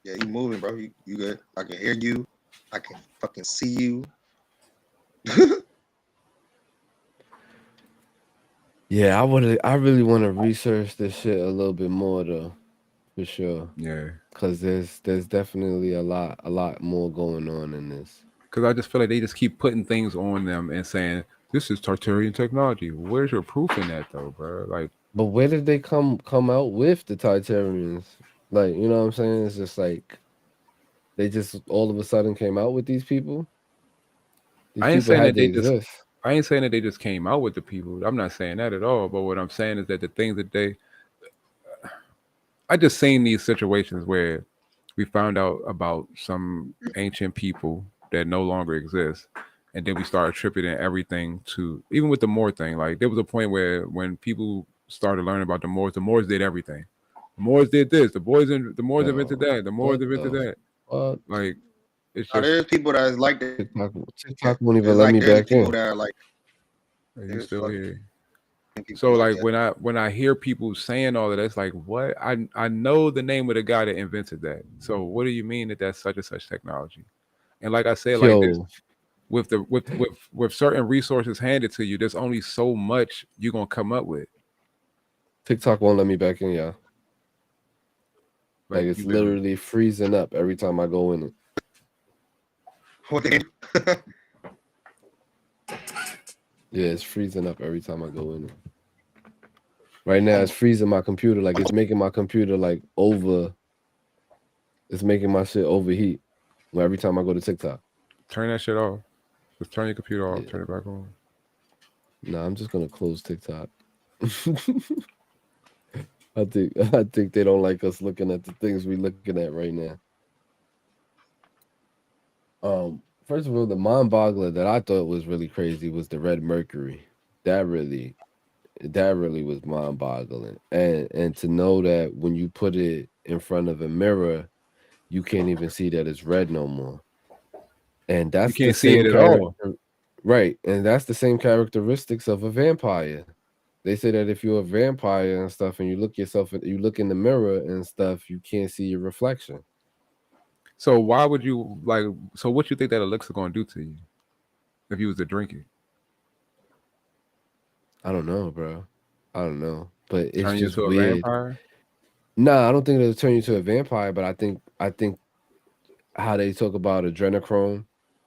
Yeah, you moving, bro. You good. I can hear you. I can fucking see you. Yeah, I really want to research this shit a little bit more though, for sure. Yeah. Cause there's definitely a lot more going on in this. Because I just feel like they just keep putting things on them and saying this is Tartarian technology. Where's your proof in that though, bro? Like, But where did they come out with the Titarians? Like, you know what I'm saying? It's just like they just all of a sudden came out with these people. These I ain't people saying had that to they just. exist. I ain't saying that they just came out with the people. I'm not saying that at all. But what I'm saying is that the things that I just seen these situations where we found out about some ancient people that no longer exist, and then we start attributing everything to, even with the Moor thing. Like there was a point where when people started learning about the Moors did everything. The Moors did this. The Moors invented Yo, that. The Moors what invented the that. fuck? Like it's Now, just there's people that is like that. TikTok won't even It's let like me there's back people in. that are like you there's still fucking here. people So like like that. when I hear people saying all of that, it's like what I know the name of the guy that invented that. So what do you mean that that's such and such technology? And like I said, like this Yo, with the with certain resources handed to you, there's only so much you're gonna come up with. TikTok won't let me back in, y'all. Like Like it's you've been literally freezing up every time I go in it. What they Yeah, it's freezing up every time I go in it. Right now, it's freezing my computer. Like it's making my computer like over. It's making my shit overheat. Every time I go to TikTok. turn that shit off. Just turn your computer off. Yeah. Turn it back on. Nah, I'm just gonna close TikTok. I think they don't like us looking at the things we're looking at right now. First of all, the mind boggler that I thought was really crazy was the red mercury. That really was mind boggling. And to know that when you put it in front of a mirror, you can't even see that it's red no more. And You that's the can't see same it at character, all. right? And that's the same characteristics of a vampire. They say that if you're a vampire and stuff, and you look in the mirror and stuff, you can't see your reflection. So why would you like? So what you think that elixir gonna do to you if you was to drink it? I don't know, bro. I don't know, but it's Turn you just into a weird. vampire? Nah, I don't think it'll turn you to a vampire, but I think how they talk about adrenochrome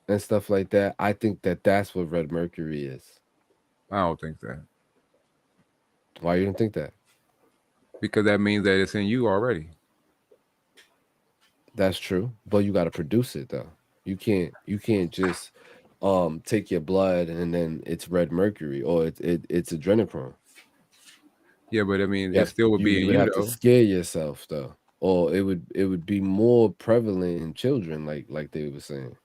and stuff like that. I think that that's what red mercury is. I don't think that, Why you don't think that? because that means that it's in you already. That's true, but you got to produce it though. You can't just take your blood and then it's red mercury or it's adrenochrome. Yeah, but I mean, it Yeah, still would be you in would you have to though. scare yourself though, or it would be more prevalent in children, like they were saying.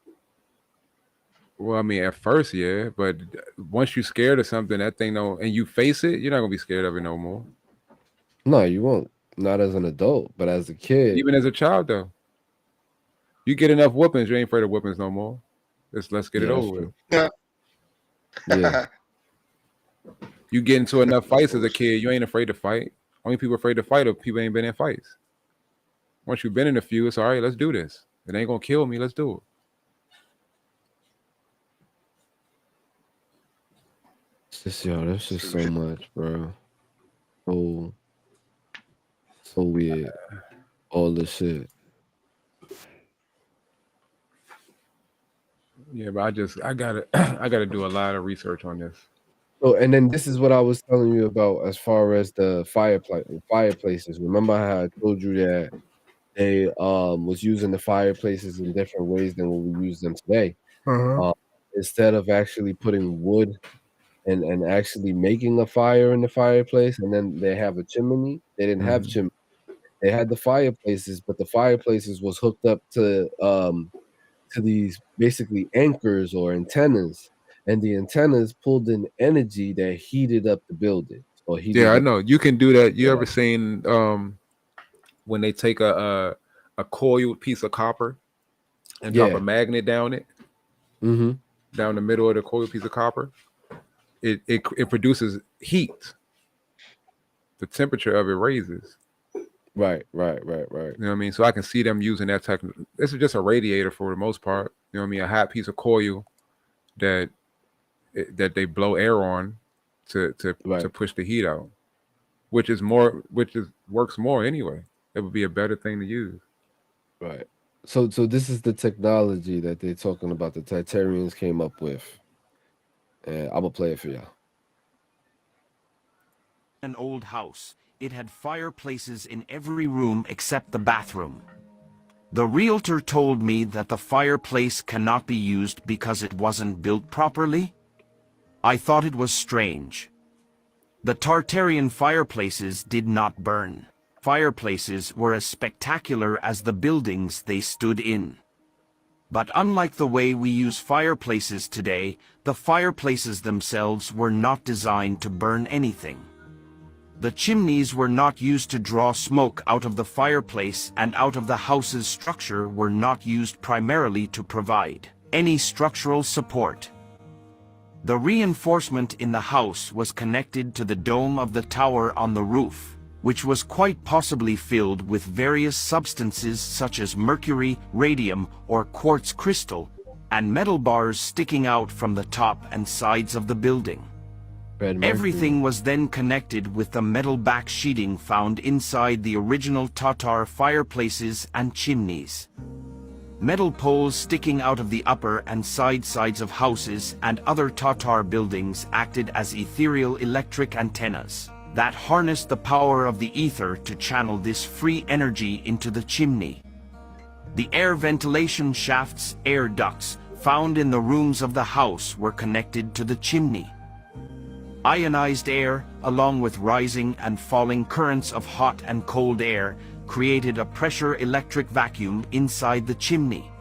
Well, I mean, at first, yeah, but once you're scared of something, that thing don't, and you face it, you're not gonna be scared of it no more. No, you won't. Not as an adult, but as a kid. Even as a child, though, you get enough whoopings, you ain't afraid of whoopings no more. Let's get it Yeah, that's over with. true. Yeah, You get into enough fights as a bullshit. kid, you ain't afraid to fight. Only people afraid to fight are people ain't been in fights. Once you've been in a few, it's all right. Let's do this. It ain't gonna kill me. Let's do it. it's just there's just so much, bro. So so weird. All this shit. Yeah, but I gotta I gotta do a lot of research on this. Oh, and then this is what I was telling you about as far as the fireplaces. Remember how I told you that they was using the fireplaces in different ways than what we use them today. Um, instead of actually putting wood and actually making a fire in the fireplace, and then they have a chimney. They didn't have Mhm. chimney. They had the fireplaces, but the fireplaces was hooked up to these basically anchors or antennas, and the antennas pulled in energy that heated up the building or Yeah, heated I up know. You can do that. You yeah, ever like seen when they take a coiled piece of copper and drop a yeah. magnet down it, Mhm. down the middle of the coiled piece of copper? It produces heat. The temperature of it raises. Right. You know what I mean? So I can see them using that tech. This is just a radiator for the most part. You know what I mean? A hot piece of coil that that they blow air on to Right. push the heat out, which works more anyway. It would be a better thing to use. Right. So this is the technology that they're talking about. The Titarians came up with, and I'm gonna play it for y'all. An old house. It had fireplaces in every room except the bathroom. The realtor told me that the fireplace cannot be used because it wasn't built properly. I thought it was strange. The Tartarian fireplaces did not burn. Fireplaces were as spectacular as the buildings they stood in. But unlike the way we use fireplaces today, the fireplaces themselves were not designed to burn anything. The chimneys were not used to draw smoke out of the fireplace, and out of the house's structure were not used primarily to provide any structural support. The reinforcement in the house was connected to the dome of the tower on the roof, which was quite possibly filled with various substances such as mercury, radium, or quartz crystal, and metal bars sticking out from the top and sides of the building. Everything was then connected with the metal back sheeting found inside the original Tatar fireplaces and chimneys. Metal poles sticking out of the upper and side sides of houses and other Tatar buildings acted as ethereal electric antennas that harnessed the power of the ether to channel this free energy into the chimney. The air ventilation shafts, air ducts, found in the rooms of the house were connected to the chimney. Ionized air, along with rising and falling currents of hot and cold air, created a pressure electric vacuum inside the chimney.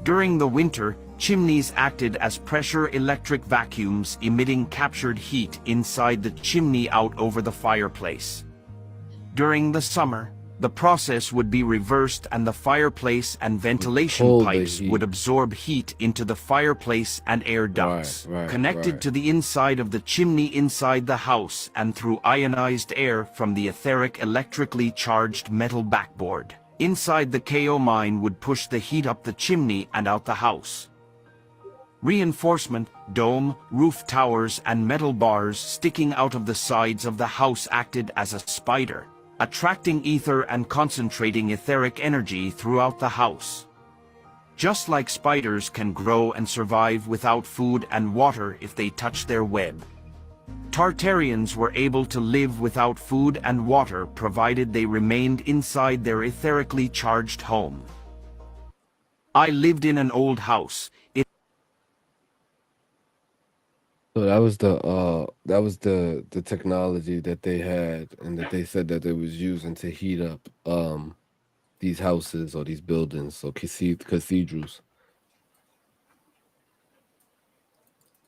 During the winter, chimneys acted as pressure electric vacuums emitting captured heat inside the chimney out over the fireplace. During the summer, the process would be reversed and the fireplace and ventilation pipes would absorb heat into the fireplace and air ducts, connected to the inside of the chimney inside the house and through ionized air from the etheric electrically charged metal backboard. Inside the KO mine would push the heat up the chimney and out the house. Reinforcement, dome, roof towers and metal bars sticking out of the sides of the house acted as a spider, attracting ether and concentrating etheric energy throughout the house. Just like spiders can grow and survive without food and water if they touch their web, Tartarians were able to live without food and water provided they remained inside their etherically charged home. I lived in an old house. So that was the technology that they had, and that they said that they was using to heat up these houses or these buildings or cathedrals.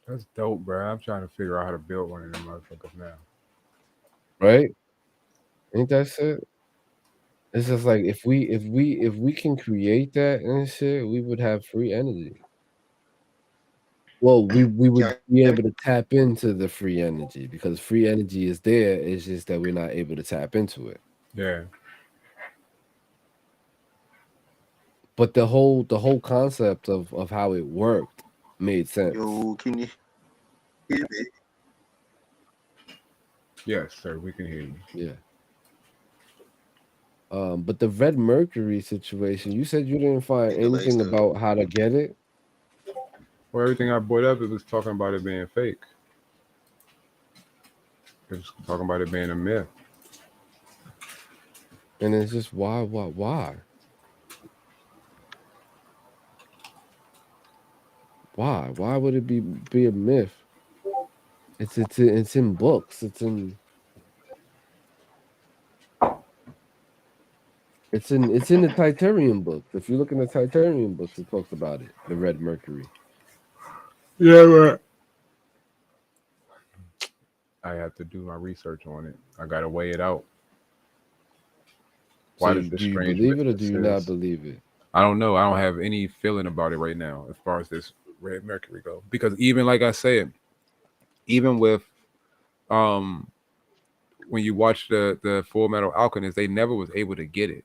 That's dope, bro. I'm trying to figure out how to build one of them motherfuckers now. Right? Ain't that shit? It's just like if we can create that and shit, we would have free energy. Well, we would be able to tap into the free energy because free energy is there. It's just that we're not able to tap into it. Yeah. But the whole concept of how it worked made sense. Yo, can you hear me? Yes, sir. We can hear you. Yeah. But the red mercury situation, you said you didn't find anything about how to get it. Well, everything I brought up, it was talking about it being fake. It was talking about it being a myth. And it's just why? Why would it be a myth? It's in books. It's in the Titarian books. If you look in the Titarian books, it talks about it. The red mercury. Yeah, right. I have to do my research on it. I gotta weigh it out. Why do you believe it or do you not believe it? I don't know. I don't have any feeling about it right now as far as this red mercury go. Because even like I said, even with when you watch the Full Metal Alchemist, they never was able to get it.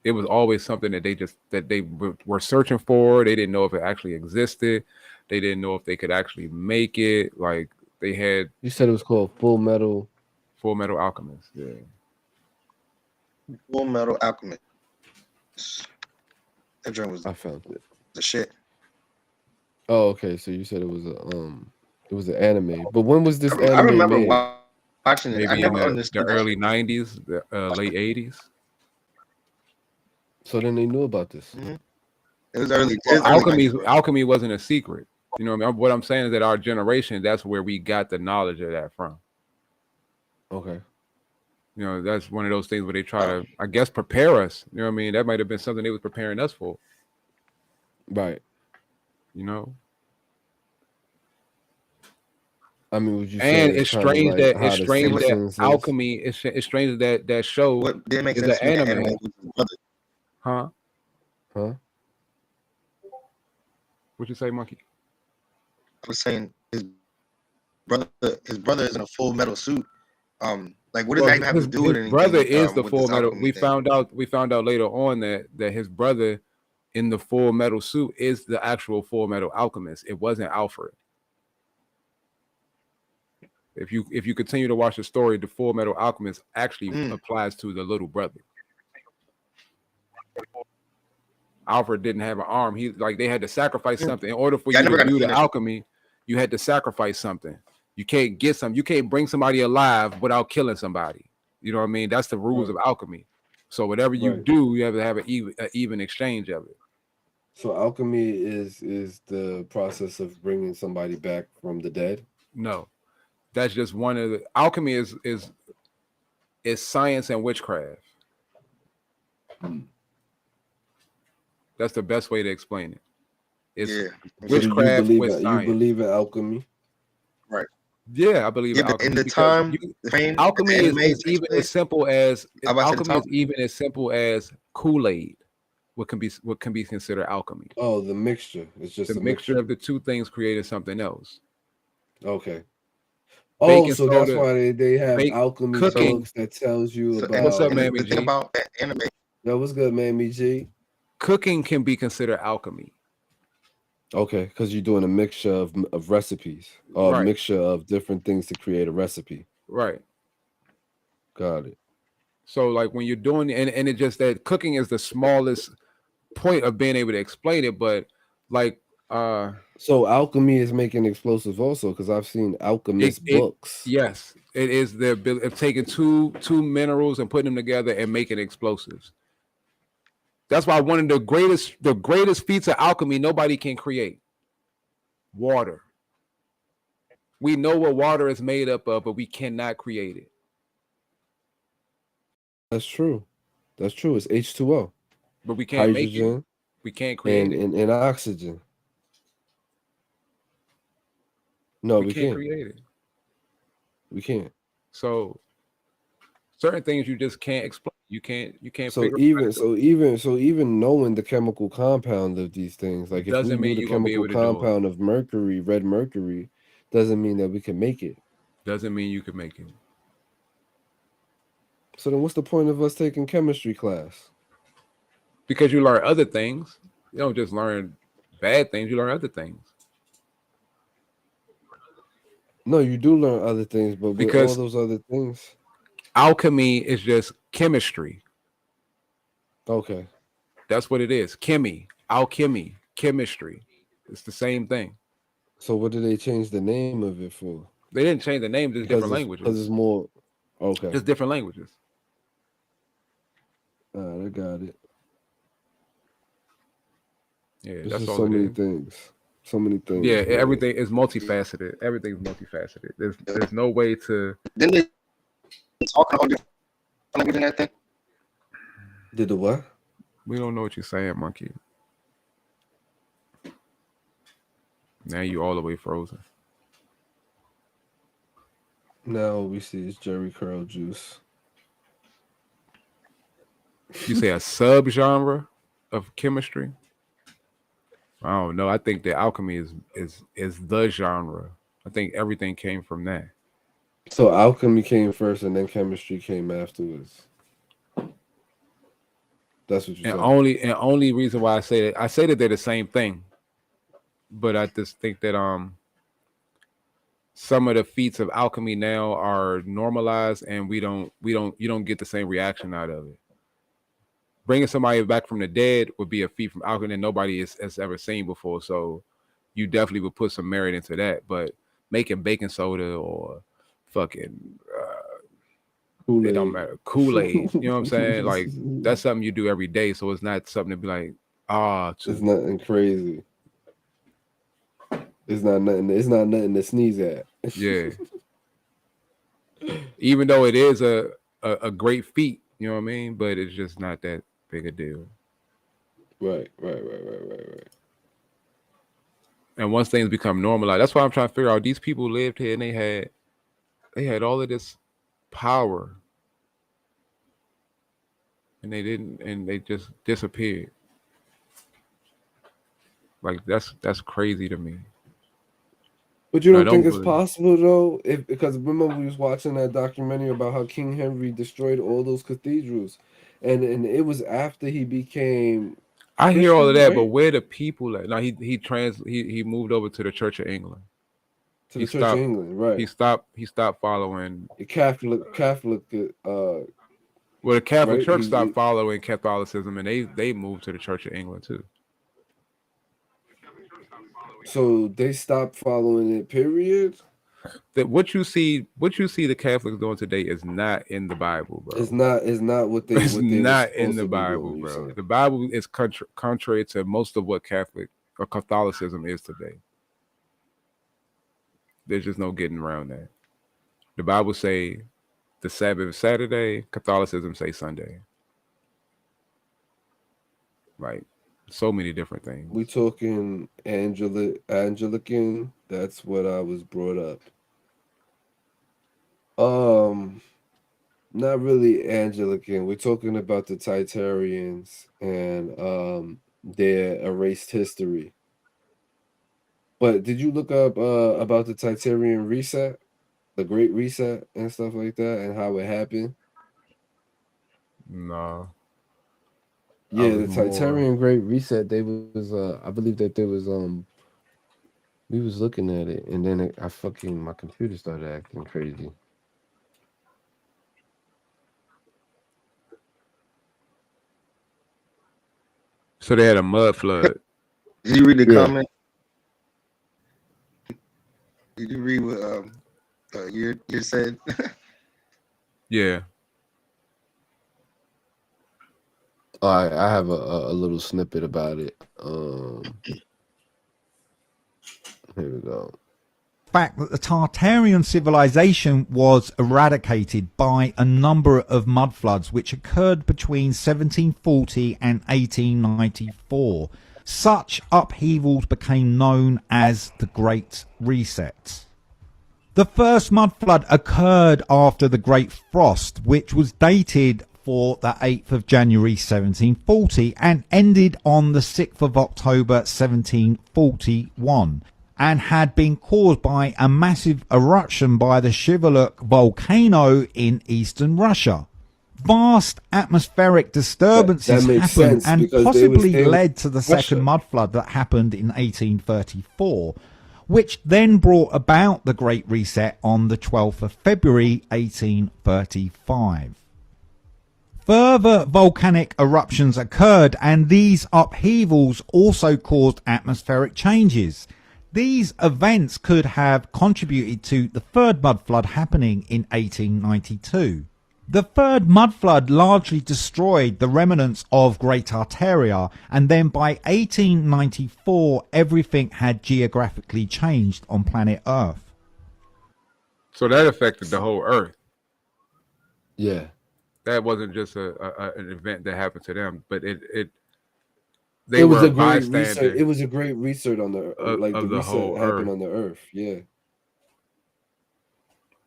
It was always something that they were searching for. They didn't know if it actually existed. They didn't know if they could actually make it. Like They had You said it was called Full Metal. Full Metal Alchemist. Yeah. Full Metal Alchemist. That joint was I found it. the shit. Oh, okay. So you said it was an anime. But when was this I anime remember made? watching it. I Maybe in never the understood early 90s, the late 80s. So then they knew about this. Mm-hmm. It was early. Well, alchemy wasn't a secret. You know what I mean? What I'm saying is that our generation, that's where we got the knowledge of that from. Okay. You know, that's one of those things where they try to, I guess, prepare us. You know what I mean? That might have been something they was preparing us for. Right. You know? I mean, would you And say it's strange like that alchemy, it's strange that show what didn't make is sense an to me, anime. was his brother. Huh? What you say, Monkey? I was saying his brother is in a full metal suit. Like what does that even have to do with his anything? brother is the with Full this Metal. alchemy thing? We found out later on that his brother in the Full Metal suit is the actual Full Metal Alchemist. It wasn't Alfred. If you continue to watch the story, the Full Metal Alchemist actually applies to the little brother. Alfred didn't have an arm. They had to sacrifice something in order for you to do the alchemy. You had to sacrifice something. You can't get some. You can't bring somebody alive without killing somebody. You know what I mean? That's the rules of alchemy. So whatever you do, you have to have an even exchange of it. So alchemy is the process of bringing somebody back from the dead? No, that's just one of the alchemy is science and witchcraft. That's the best way to explain it. It's witchcraft with science. You believe in alchemy? Right. Yeah, I believe in alchemy. In the time, alchemy is even as simple as Kool-Aid. What can be considered alchemy? Oh, the mixture. It's just the mixture of the two things created something else. Okay. Baking so soda, that's why they have alchemy cooking. books that tells you about. What's up, Mammy the G? thing about that anime. Yo, what's good, Mammy G? Cooking can be considered alchemy. Okay, because you're doing a mixture of recipes, or a mixture of different things to create a recipe. Right. Got it. So like when you're doing, and it just that cooking is the smallest point of being able to explain it, but like so alchemy is making explosives also, because I've seen alchemist books. Yes, it is the ability of taking two minerals and putting them together and making explosives. That's why one of the greatest feats of alchemy nobody can create. Water. We know what water is made up of, but we cannot create it. That's true. It's H2O. But we can't make hydrogen. it. We can't create it. And oxygen. No, we can't create it. We can't. So certain things you just can't explain. You can't. So even knowing the chemical compound of these things, like if we knew the chemical compound of mercury, red mercury, doesn't mean that we can make it. Doesn't mean you can make it. So then, what's the point of us taking chemistry class? Because you learn other things. You don't just learn bad things. You learn other things. No, you do learn other things, but because all those other things, alchemy is just chemistry. Okay, that's what it is. Alchemy, chemistry. It's the same thing. So what did they change the name of it for? They didn't change the name. Just different languages. Because it's more. Okay. Just different languages. All right, I got it. Yeah, this that's is all so it many is. things. So many things. Yeah, everything is multifaceted. Everything's multifaceted. There's no way to. Didn't they talk about that thing? Did the what? We don't know what you're saying, Monkey. Now you all the way frozen. Now we see it's Jerry Curl juice. You say a subgenre of chemistry? I don't know. I think that alchemy is the genre. I think everything came from that. So alchemy came first, and then chemistry came afterwards. That's what you said. Only reason why I say that they're the same thing. But I just think that some of the feats of alchemy now are normalized, and you don't get the same reaction out of it. Bringing somebody back from the dead would be a feat from alchemy that nobody has ever seen before. So you definitely would put some merit into that. But making baking soda or fucking Kool-Aid. it don't matter, Kool-Aid, you know what I'm saying? Like that's something you do every day. So it's not something to be like, it's nothing crazy. It's not nothing to sneeze at. Yeah. Even though it is a great feat, you know what I mean? But it's just not that big a deal. Right. And once things become normalized, that's why I'm trying to figure out, these people lived here and they had all of this power, and they just disappeared. Like that's crazy to me. But you don't think it's possible though? Because remember we was watching that documentary about how King Henry destroyed all those cathedrals, and it was after he became. I hear all of that, right? but where the people at? No, he moved over to the Church of England. To the Church of England, right? He stopped following the Catholic. Well, the Catholic Church stopped following Catholicism, and they moved to the Church of England too. So they stopped following it. Period. That what you see the Catholics doing today is not in the Bible, bro. It's not what they. It's what they not in the Bible, bro. The Bible is contrary to most of what Catholic or Catholicism is today. There's just no getting around that. The Bible say the Sabbath is Saturday. Catholicism say Sunday. Like so many different things. We talking Anglican. That's what I was brought up. Not really Anglican. We're talking about the Titarians and their erased history. But did you look up about the Titarian reset, the Great Reset, and stuff like that, and how it happened? No. Yeah, the Titarian Great Reset. They was I believe that there was we was looking at it, and then my computer started acting crazy. So they had a mud flood. Did you read the comment? Did you read what you said? Yeah. All right, I have a little snippet about it. Here we go. Fact that the Tartarian civilization was eradicated by a number of mud floods which occurred between 1740 and 1894. Such upheavals became known as the Great Reset. The first mud flood occurred after the Great Frost, which was dated for the 8th of January 1740 and ended on the 6th of October 1741. And had been caused by a massive eruption by the Shivaluk volcano in eastern Russia. Vast atmospheric disturbances happened and possibly led to the second mud flood that happened in 1834, which then brought about the Great Reset on the 12th of February 1835. Further volcanic eruptions occurred, and these upheavals also caused atmospheric changes. These events could have contributed to the third mud flood happening in 1892. The third mud flood largely destroyed the remnants of Great Tartaria, and then by 1894 everything had geographically changed on planet Earth. So that affected the whole Earth. Yeah. That wasn't just an event that happened to them, but it was a great research. It was a great research on the like the reset whole happened Earth. on the Earth. Yeah.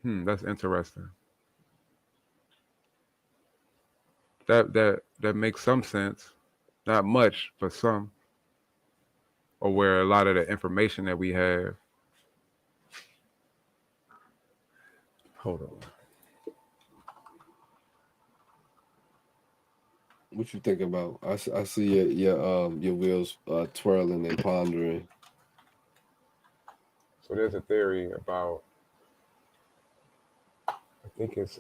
That's interesting. That makes some sense. Not much, but some. Or where a lot of the information that we have. Hold on. What you think about? I see your wheels twirling and pondering. So there's a theory about think it's.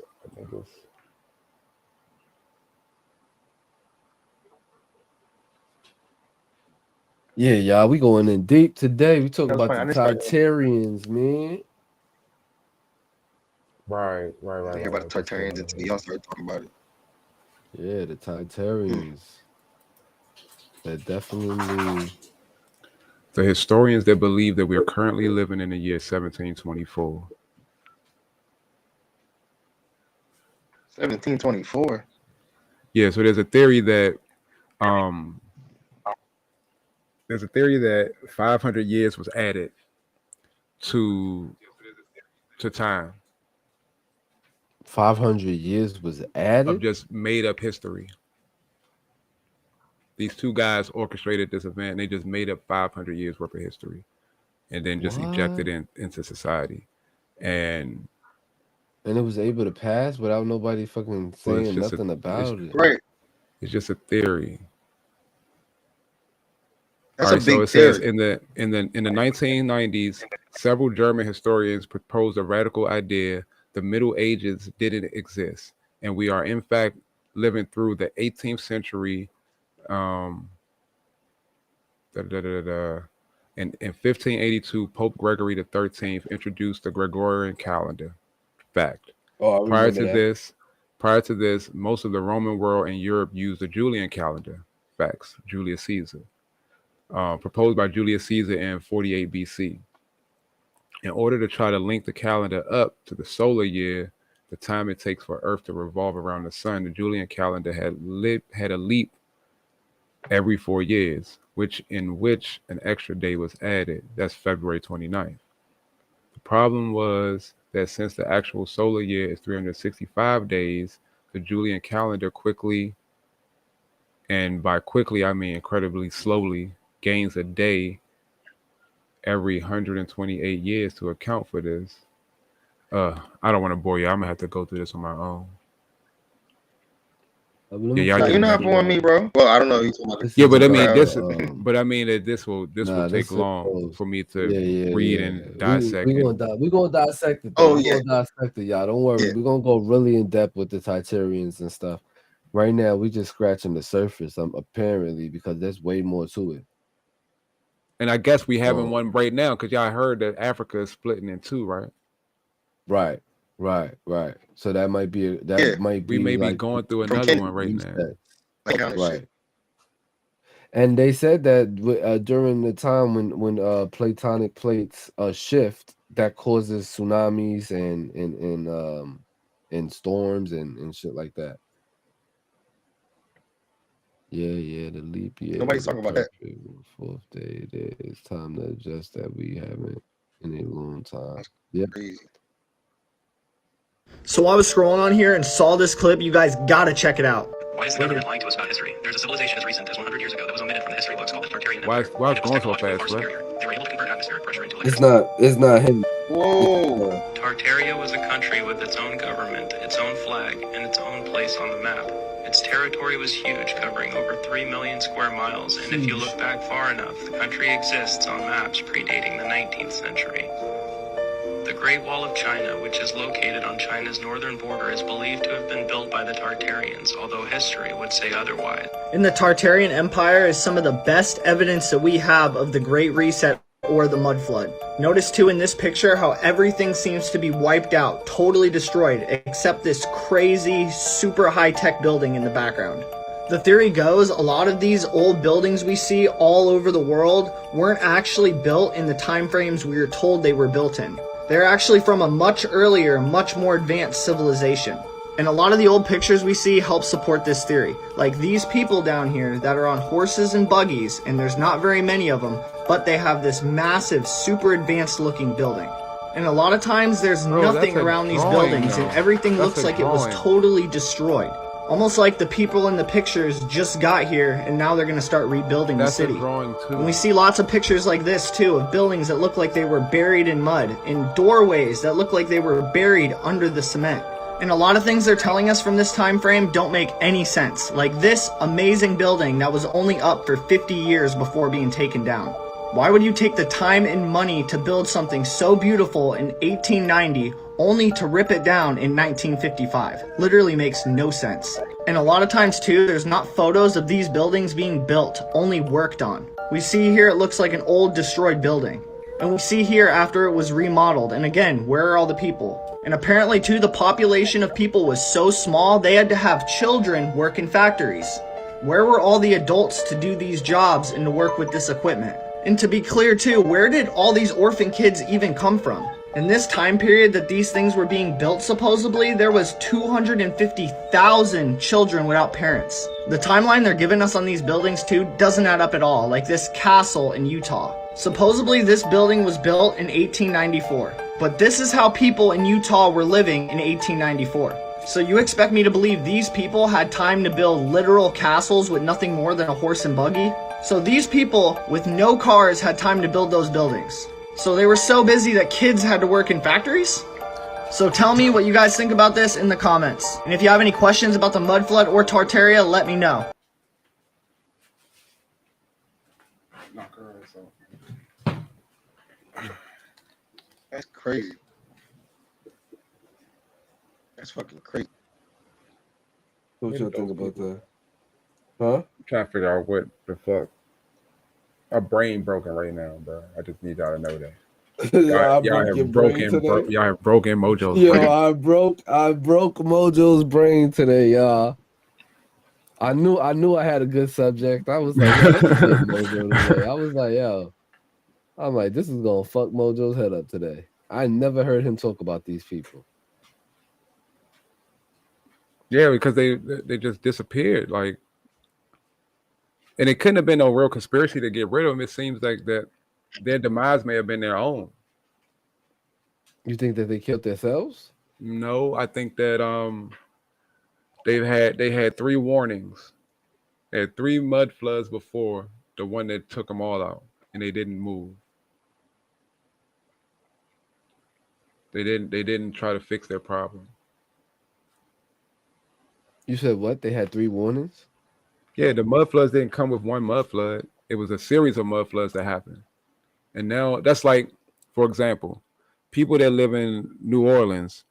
Yeah, y'all, we going in deep today. We talking That was about funny. the I didn't start. Titarians, man. Right. I didn't hear about the Titarians until y'all started talking about it. Yeah, the Titarians. That definitely. The historians that believe that we are currently living in the year 1724. 1724. Yeah, so there's a theory that 500 years was added to time 500 years was of added. just made up history. These two guys orchestrated this event. And they just made up 500 years worth of history, and then just ejected into society. And it was able to pass without nobody fucking saying nothing about it. Right. It's just a theory. That's All right, a big so it theory. says in the 1990s, several German historians proposed a radical idea: the Middle Ages didn't exist, and we are in fact living through the 18th century. In 1582, Pope Gregory XIII introduced the Gregorian calendar. Fact. Prior to this, most of the Roman world and Europe used the Julian calendar. Facts. Julius Caesar. Proposed by Julius Caesar in 48 BC. In order to try to link the calendar up to the solar year, the time it takes for Earth to revolve around the sun, the Julian calendar had a leap every 4 years, which an extra day was added. That's February 29th. The problem was that since the actual solar year is 365 days, the Julian calendar quickly, and by quickly I mean incredibly slowly, gains a day every 128 years to account for this. I don't want to bore you. I'm gonna have to go through this on my own. You're not boring me, bro. Well, I don't know. Yeah, but I mean that this will take long for me to read and dissect. We're gonna dissect it. We're gonna dissect it, y'all. Don't worry. We're gonna go really in depth with the Titarians and stuff. Right now, we just scratching the surface. Apparently, because there's way more to it. And I guess we having one right now because y'all heard that Africa is splitting in two, right? Right. So that might be we may be going through another one right now. Right. And they said that during the time when platonic plates shift, that causes tsunamis and storms and shit like that. Yeah, the leap year. Nobody's talking about that. Fourth day, it's time to adjust that we haven't in a long time. Yeah. So I was scrolling on here and saw this clip. You guys gotta check it out. Why is the government lying to us about history? There's a civilization as recent as 100 years ago that was omitted from the history books called the Titarian Empire. Why is going so fast, They were able to convert atmospheric pressure into electricity. It's not him. Whoa. Tartaria was a country with its own government, its own flag, and its own place on the map. Its territory was huge, covering over 3 million square miles, and if you look back far enough, the country exists on maps predating the 19th century. The Great Wall of China, which is located on China's northern border, is believed to have been built by the Tartarians, although history would say otherwise. In the Tartarian Empire is some of the best evidence that we have of the Great Reset or the Mud Flood. Notice too in this picture how everything seems to be wiped out, totally destroyed, except this crazy, super high-tech building in the background. The theory goes, a lot of these old buildings we see all over the world weren't actually built in the time frames we were told they were built in. They're actually from a much earlier, much more advanced civilization. And a lot of the old pictures we see help support this theory. Like these people down here that are on horses and buggies, and there's not very many of them, but they have this massive, super advanced looking building. And a lot of times there's nothing around these buildings and everything looks like it was totally destroyed. Almost like the people in the pictures just got here and now they're going to start rebuilding the city. And we see lots of pictures like this too of buildings that look like they were buried in mud, in doorways that look like they were buried under the cement. And a lot of things they're telling us from this time frame don't make any sense. Like this amazing building that was only up for 50 years before being taken down. Why would you take the time and money to build something so beautiful in 1890 only to rip it down in 1955. Literally makes no sense. And a lot of times too, there's not photos of these buildings being built, only worked on. We see here it looks like an old destroyed building. And we see here after it was remodeled. And again, where are all the people? And apparently too, the population of people was so small, they had to have children work in factories. Where were all the adults to do these jobs and to work with this equipment? And to be clear too, where did all these orphan kids even come from? In this time period that these things were being built, supposedly, there was 250,000 children without parents. The timeline they're giving us on these buildings too doesn't add up at all, like this castle in Utah. Supposedly this building was built in 1894, but this is how people in Utah were living in 1894. So you expect me to believe these people had time to build literal castles with nothing more than a horse and buggy? So these people with no cars had time to build those buildings. So they were so busy that kids had to work in factories? So tell me what you guys think about this in the comments. And if you have any questions about the mud flood or Tartaria, let me know. That's crazy. That's fucking crazy. What y'all think about that? Huh? I'm trying to figure out what the fuck. My brain broken right now, bro. I just need y'all to know that. Y'all have broken Mojo's brain. brain. I broke Mojo's brain today, y'all. I knew I had a good subject. I was like, yo, let's get Mojo today. I was like, yo. I'm like, this is gonna fuck Mojo's head up today. I never heard him talk about these people. Yeah, because they just disappeared. Like, and it couldn't have been no real conspiracy to get rid of them. It seems like that their demise may have been their own. You think that they killed themselves? No, I think that they had 3 warnings. They had 3 mud floods before the one that took them all out, and they didn't move. They didn't try to fix their problem. You said what? They had 3 warnings? Yeah, the mud floods didn't come with one mud flood. It was a series of mud floods that happened. And now that's like, for example, people that live in New Orleans,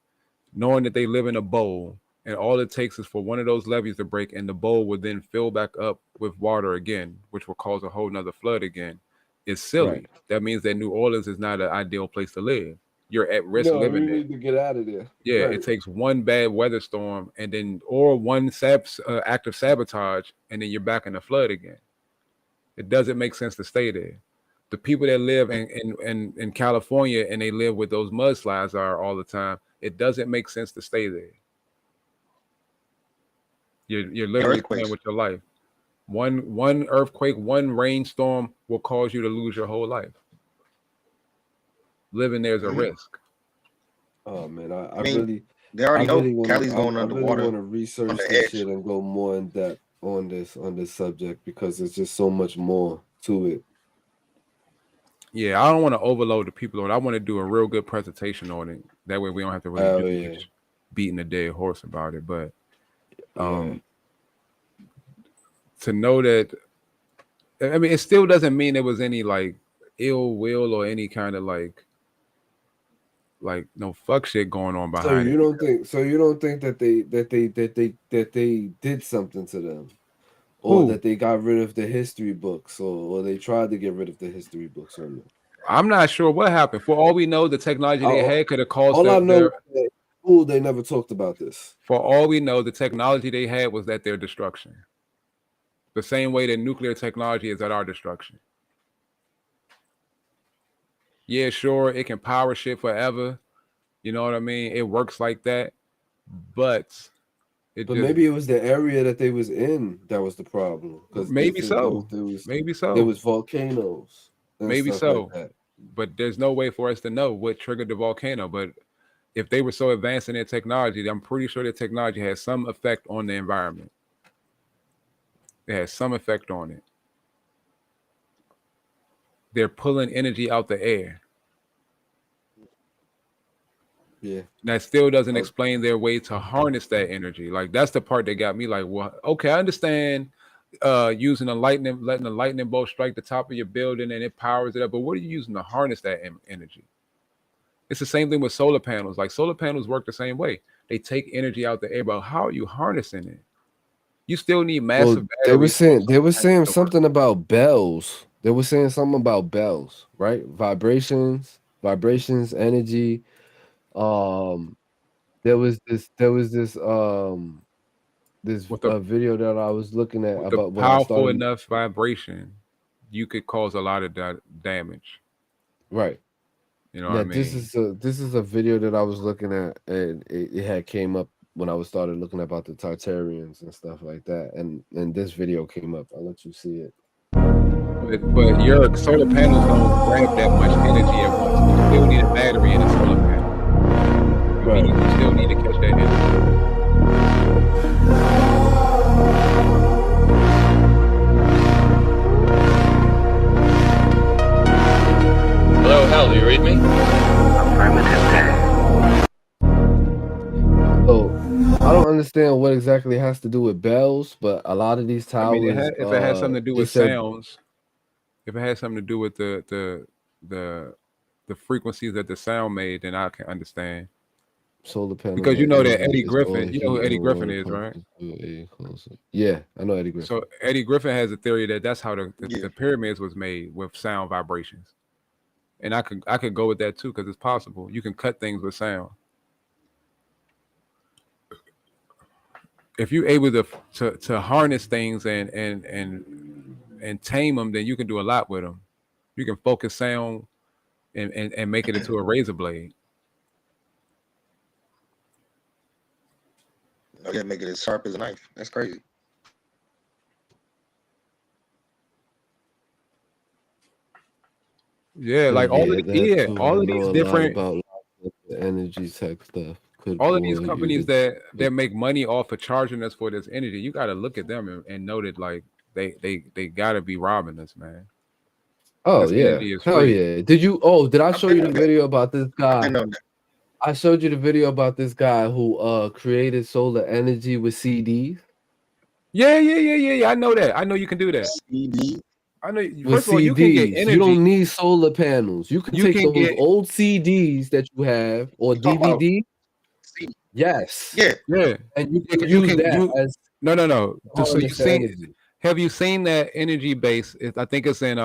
knowing that they live in a bowl, and all it takes is for one of those levees to break, and the bowl would then fill back up with water again, which will cause a whole nother flood again. It's silly. Right. That means that New Orleans is not an ideal place to live. You're at risk living there. You need to get out of there. Yeah, right. It takes one bad weather storm and then, or one act of sabotage, and then you're back in the flood again. It doesn't make sense to stay there. The people that live in California and they live with those mudslides all the time, it doesn't make sense to stay there. You're literally playing with your life. One earthquake, one rainstorm will cause you to lose your whole life. Living there is a risk. Oh man, I mean, they already know Cali's going underwater. I really want to research this shit and go more in depth on this subject because there's just so much more to it. Yeah, I don't want to overload the people on it. I want to do a real good presentation on it. That way we don't have to really do beating a dead horse about it. But to know that, I mean, it still doesn't mean there was any like ill will or any kind of like no fuck shit going on behind it. So you don't think that they did something to them, or that they got rid of the history books, or they tried to get rid of the history books on them? I'm not sure what happened. For all we know, the technology they had could have caused. All I know is that they never talked about this. For all we know, the technology they had was at their destruction. The same way that nuclear technology is at our destruction. Yeah, sure, it can power shit forever. You know what I mean? It works like that. But maybe it was the area that they was in that was the problem. Maybe so. Maybe so. There was volcanoes. Maybe so. Like but there's no way for us to know what triggered the volcano. But if they were so advanced in their technology, I'm pretty sure their technology has some effect on the environment. It has some effect on it. They're pulling energy out the air. Yeah. That still doesn't explain their way to harness that energy. Like that's the part that got me like, well, okay, I understand letting a lightning bolt strike the top of your building and it powers it up, but what are you using to harness that energy? It's the same thing with solar panels. Like solar panels work the same way. They take energy out the air, but how are you harnessing it? You still need massive batteries. They were saying something about bells. They were saying something about bells, right? Vibrations, energy. There was this video that I was looking at With the about when I powerful started. enough vibration, you could cause a lot of damage. Right. You know what I mean? This is a video that I was looking at, and it had came up when I was started looking about the Titarians and stuff like that, and this video came up. I'll let you see it. But your solar panels don't grab that much energy at once. You still need a battery in a solar panel. Right. You still need to catch that energy. Hello, Hal, do you read me? So I don't understand what exactly has to do with bells, but a lot of these towers. I mean, if it has something to do with sounds, if it has something to do with the frequencies that the sound made, then I can understand. Solar panel. Because you know that Eddie Griffin, you know who Eddie Griffin is, right? Yeah, I know Eddie Griffin. So Eddie Griffin has a theory that that's how the pyramids was made, with sound vibrations. And I could go with that too, because it's possible. You can cut things with sound. If you're able to harness things and tame them, then you can do a lot with them. You can focus sound and make it into a razor blade. Oh yeah, make it as sharp as a knife. That's crazy. Yeah, like all of these different about the energy tech stuff. All of these companies that make money off of charging us for this energy, you got to look at them and know that like they got to be robbing us, man. Oh yeah, hell yeah! Did I show you the video about this guy? I showed you the video about this guy who created solar energy with CDs. Yeah. I know that. I know you can do that. CD. I know. First of all, you can get energy. You don't need solar panels. You can take those old CDs that you have or DVD. Yes. Yeah. And you can use that as no. So have you seen that energy base? I think it's in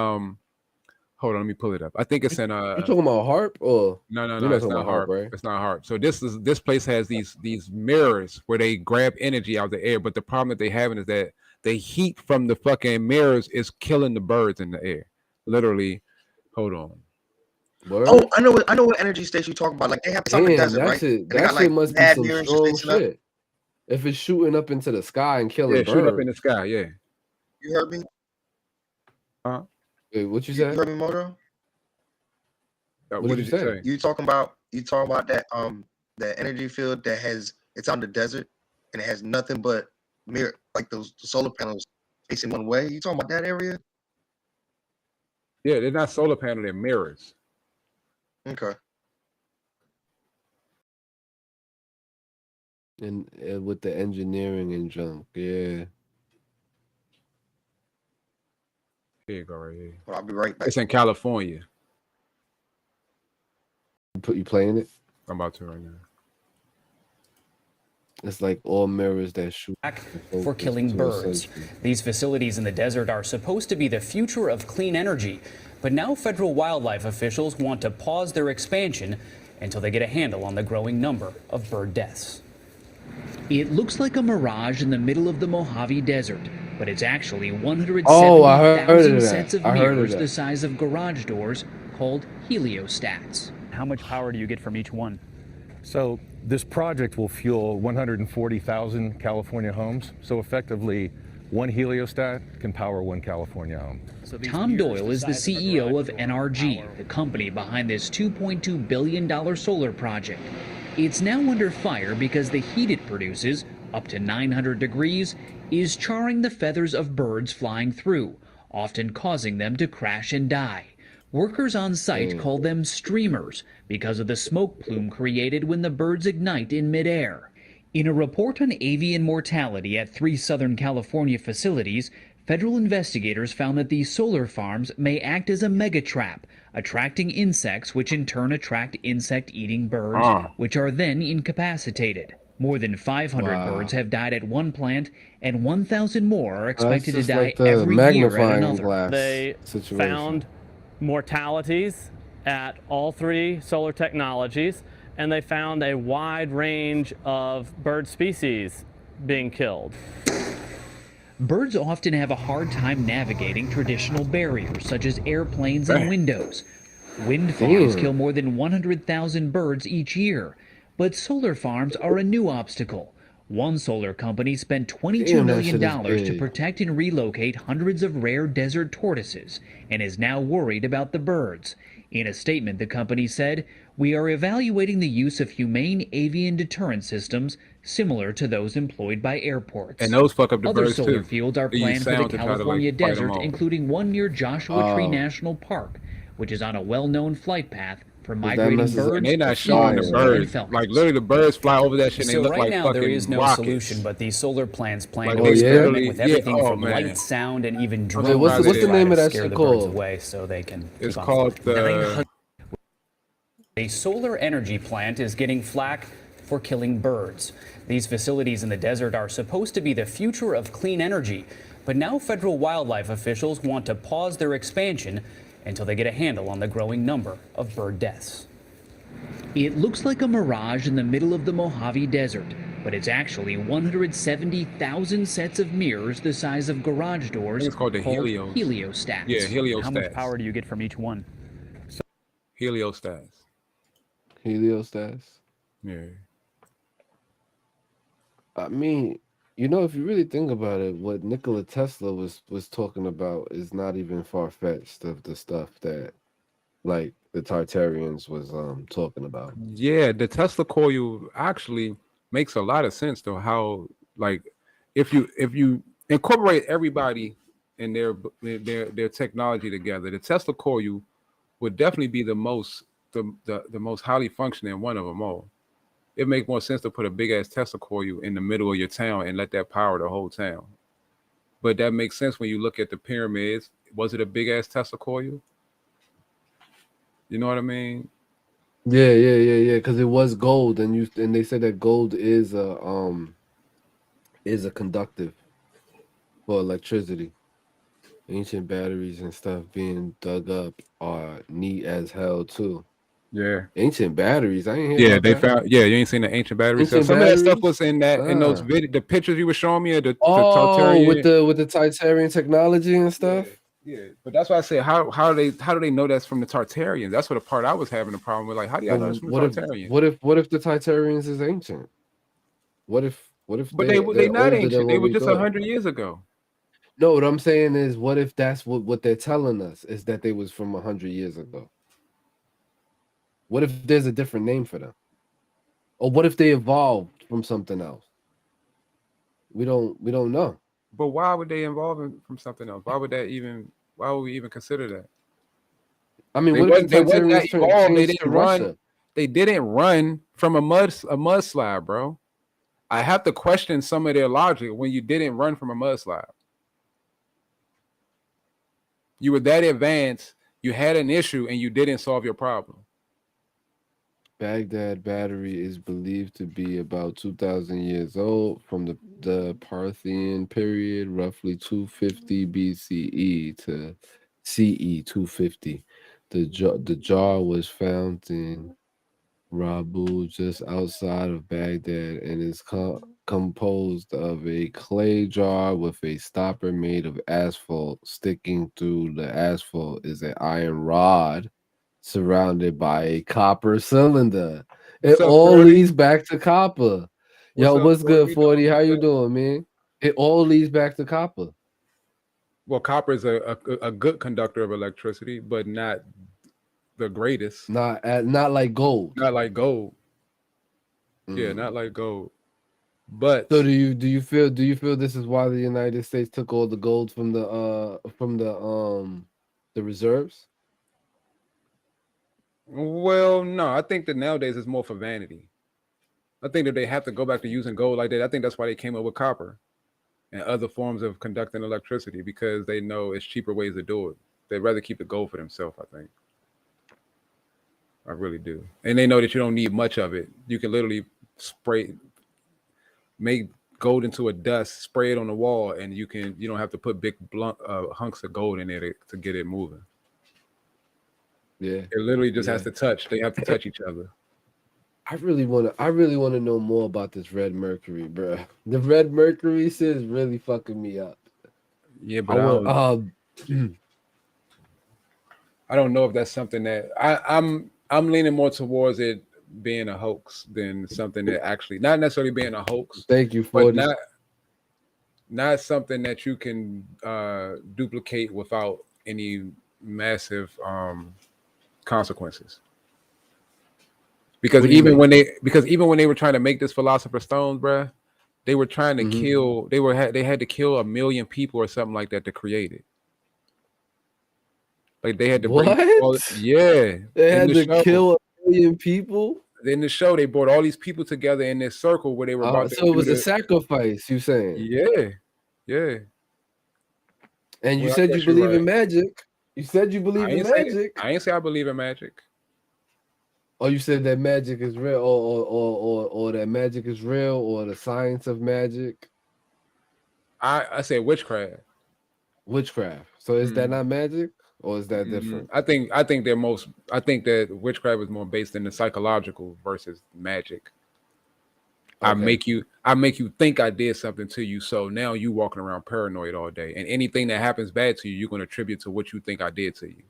hold on, let me pull it up. I think it's in you talking about HARP or no, it's not HARP, right? It's not HARP. So this place has these mirrors where they grab energy out of the air, but the problem that they having is that the heat from the fucking mirrors is killing the birds in the air. Literally. Hold on. Word? Oh, I know what energy station you talking about. Like they have something desert, right? That shit must be some strong shit. If it's shooting up into the sky and killing birds. Shoot up in the sky, yeah. You heard me? Wait, what you said? You heard me, Moto? What did you say? You talking about that that energy field that it's on the desert and it has nothing but mirror, like those solar panels facing one way. You talking about that area? Yeah, they're not solar panel, they're mirrors. Okay. And with the engineering and junk, yeah. Here you go, right here. Well, I'll be right back. It's in California. You playing it? I'm about to right now. It's like all mirrors that shoot for killing birds. These facilities in the desert are supposed to be the future of clean energy, but now federal wildlife officials want to pause their expansion until they get a handle on the growing number of bird deaths. It looks like a mirage in the middle of the Mojave Desert, but it's actually 170,000 sets of mirrors the size of garage doors called heliostats. How much power do you get from each one? So this project will fuel 140,000 California homes. So effectively, one heliostat can power one California home. Tom Doyle is the CEO of NRG, the company behind this $2.2 billion solar project. It's now under fire because the heat it produces, up to 900 degrees, is charring the feathers of birds flying through, often causing them to crash and die. Workers on site call them streamers because of the smoke plume created when the birds ignite in midair. In a report on avian mortality at 3 Southern California facilities, Federal investigators found that these solar farms may act as a mega trap, attracting insects, which in turn attract insect-eating birds, which are then incapacitated. More than 500 birds have died at one plant, and 1,000 more are expected to die every year at another. They found mortalities at all three solar technologies, and they found a wide range of bird species being killed. Birds often have a hard time navigating traditional barriers such as airplanes and windows. Wind farms kill more than 100,000 birds each year, but solar farms are a new obstacle. One solar company spent $22 million to protect and relocate hundreds of rare desert tortoises and is now worried about the birds. In a statement, the company said, "We are evaluating the use of humane avian deterrent systems similar to those employed by airports." And those fuck up the Other birds solar too. fields are They use planned for the sound to try to, like, California fight 'em desert, off. including one near Joshua Tree National Park, which is on a well-known flight path for migrating birds. And they not showing the eagles, birds. and Like literally, the birds fly over that shit and they So look right like now fucking there is no rockets. solution, but these solar plants plan Like, to they experiment literally- with everything yeah, oh, from man. light, sound, and even Okay, drones. what's the to try name to of that scare shit the called? birds away so they can. It's keep on called flying. the- 900. A solar energy plant is getting flack for killing birds. These facilities in the desert are supposed to be the future of clean energy, but now federal wildlife officials want to pause their expansion until they get a handle on the growing number of bird deaths. It looks like a mirage in the middle of the Mojave Desert, but it's actually 170,000 sets of mirrors the size of garage doors It's called the helios. heliostats. Yeah, heliostats. How much power do you get from each one? Heliostats. Heliostats. Yeah. I mean, you know, if you really think about it, what Nikola Tesla was talking about is not even far fetched of the stuff that, like, the Tartarians was talking about. Yeah, the Tesla coil actually makes a lot of sense though. How, like, if you incorporate everybody and their technology together, the Tesla coil would definitely be the most highly functioning one of them all. It makes more sense to put a big ass Tesla coil in the middle of your town and let that power the whole town. But that makes sense when you look at the pyramids. Was it a big ass Tesla coil? You know what I mean? Yeah. Because it was gold, and they said that gold is a conductive for electricity. Ancient batteries and stuff being dug up are neat as hell too. Yeah. Ancient batteries. I ain't hear Yeah, about they that. found. Yeah, you ain't seen the ancient batteries. Ancient Some of that stuff batteries? was in those the pictures you were showing me of the Oh, Tartarian. with the Titarian technology and stuff. Yeah, but that's why I say how do they know that's from the Tartarians? That's what the part I was having a problem with. Like, how do y'all know it's from the Tartarians? What if the Titarians is ancient? What if But they're they not older ancient. than They what were we just thought? 100 years ago. No, what I'm saying is, what if that's what they're telling us is that they was from 100 years ago? What if there's a different name for them? Or what if they evolved from something else? We don't know. But why would they evolve from something else? Why would we even consider that? I mean, They what if the wasn't that Titarians evolved. They changed to didn't run. Russia? They didn't run from a mudslide, bro. I have to question some of their logic when you didn't run from a mudslide. You were that advanced, you had an issue, and you didn't solve your problem. Baghdad battery is believed to be about 2,000 years old from the Parthian period, roughly 250 BCE to CE 250. The jar was found in Rabu, just outside of Baghdad, and is composed of a clay jar with a stopper made of asphalt. Sticking through the asphalt is an iron rod surrounded by a copper cylinder. It all leads back to copper. Yo, what's good, 40? How you doing, man? It all leads back to copper. Well, copper is a good conductor of electricity, but not the greatest. Not like gold. Not like gold. Yeah, not like gold. But so do you feel this is why the United States took all the gold from the reserves? Well, no, I think that nowadays it's more for vanity. I think that they have to go back to using gold like that. I think that's why they came up with copper. and other forms of conducting electricity because they know it's cheaper ways to do it. They'd rather keep the gold for themselves, I think. I really do. And they know that you don't need much of it. You can literally make gold into a dust, spray it on the wall, and you don't have to put big blunt hunks of gold in it to get it moving. Yeah. It literally just has to touch. They have to touch each other. I really want to know more about this red mercury, bro. The red mercury shit is really fucking me up. Yeah, but I don't know if that's something that I'm leaning more towards it being a hoax than something that actually not necessarily being a hoax. Thank you but for not something that you can duplicate without any massive consequences. Because even when they were trying to make this Philosopher's Stone, bruh, they were trying to kill. They had to kill 1 million people or something like that to create it. Like they had to what? They had to kill 1 million people. In the show, they brought all these people together in this circle where they were about to. So it was a sacrifice. You saying? Yeah. And you said you believe in magic. You said you believe in magic. I ain't say I believe in magic. Oh, you said that magic is real, or that magic is real, or the science of magic. I said witchcraft. Witchcraft. So is that not magic, or is that different? I think that witchcraft is more based in the psychological versus magic. Okay. I make you think I did something to you, so now you walking around paranoid all day, and anything that happens bad to you, you're going to attribute to what you think I did to you.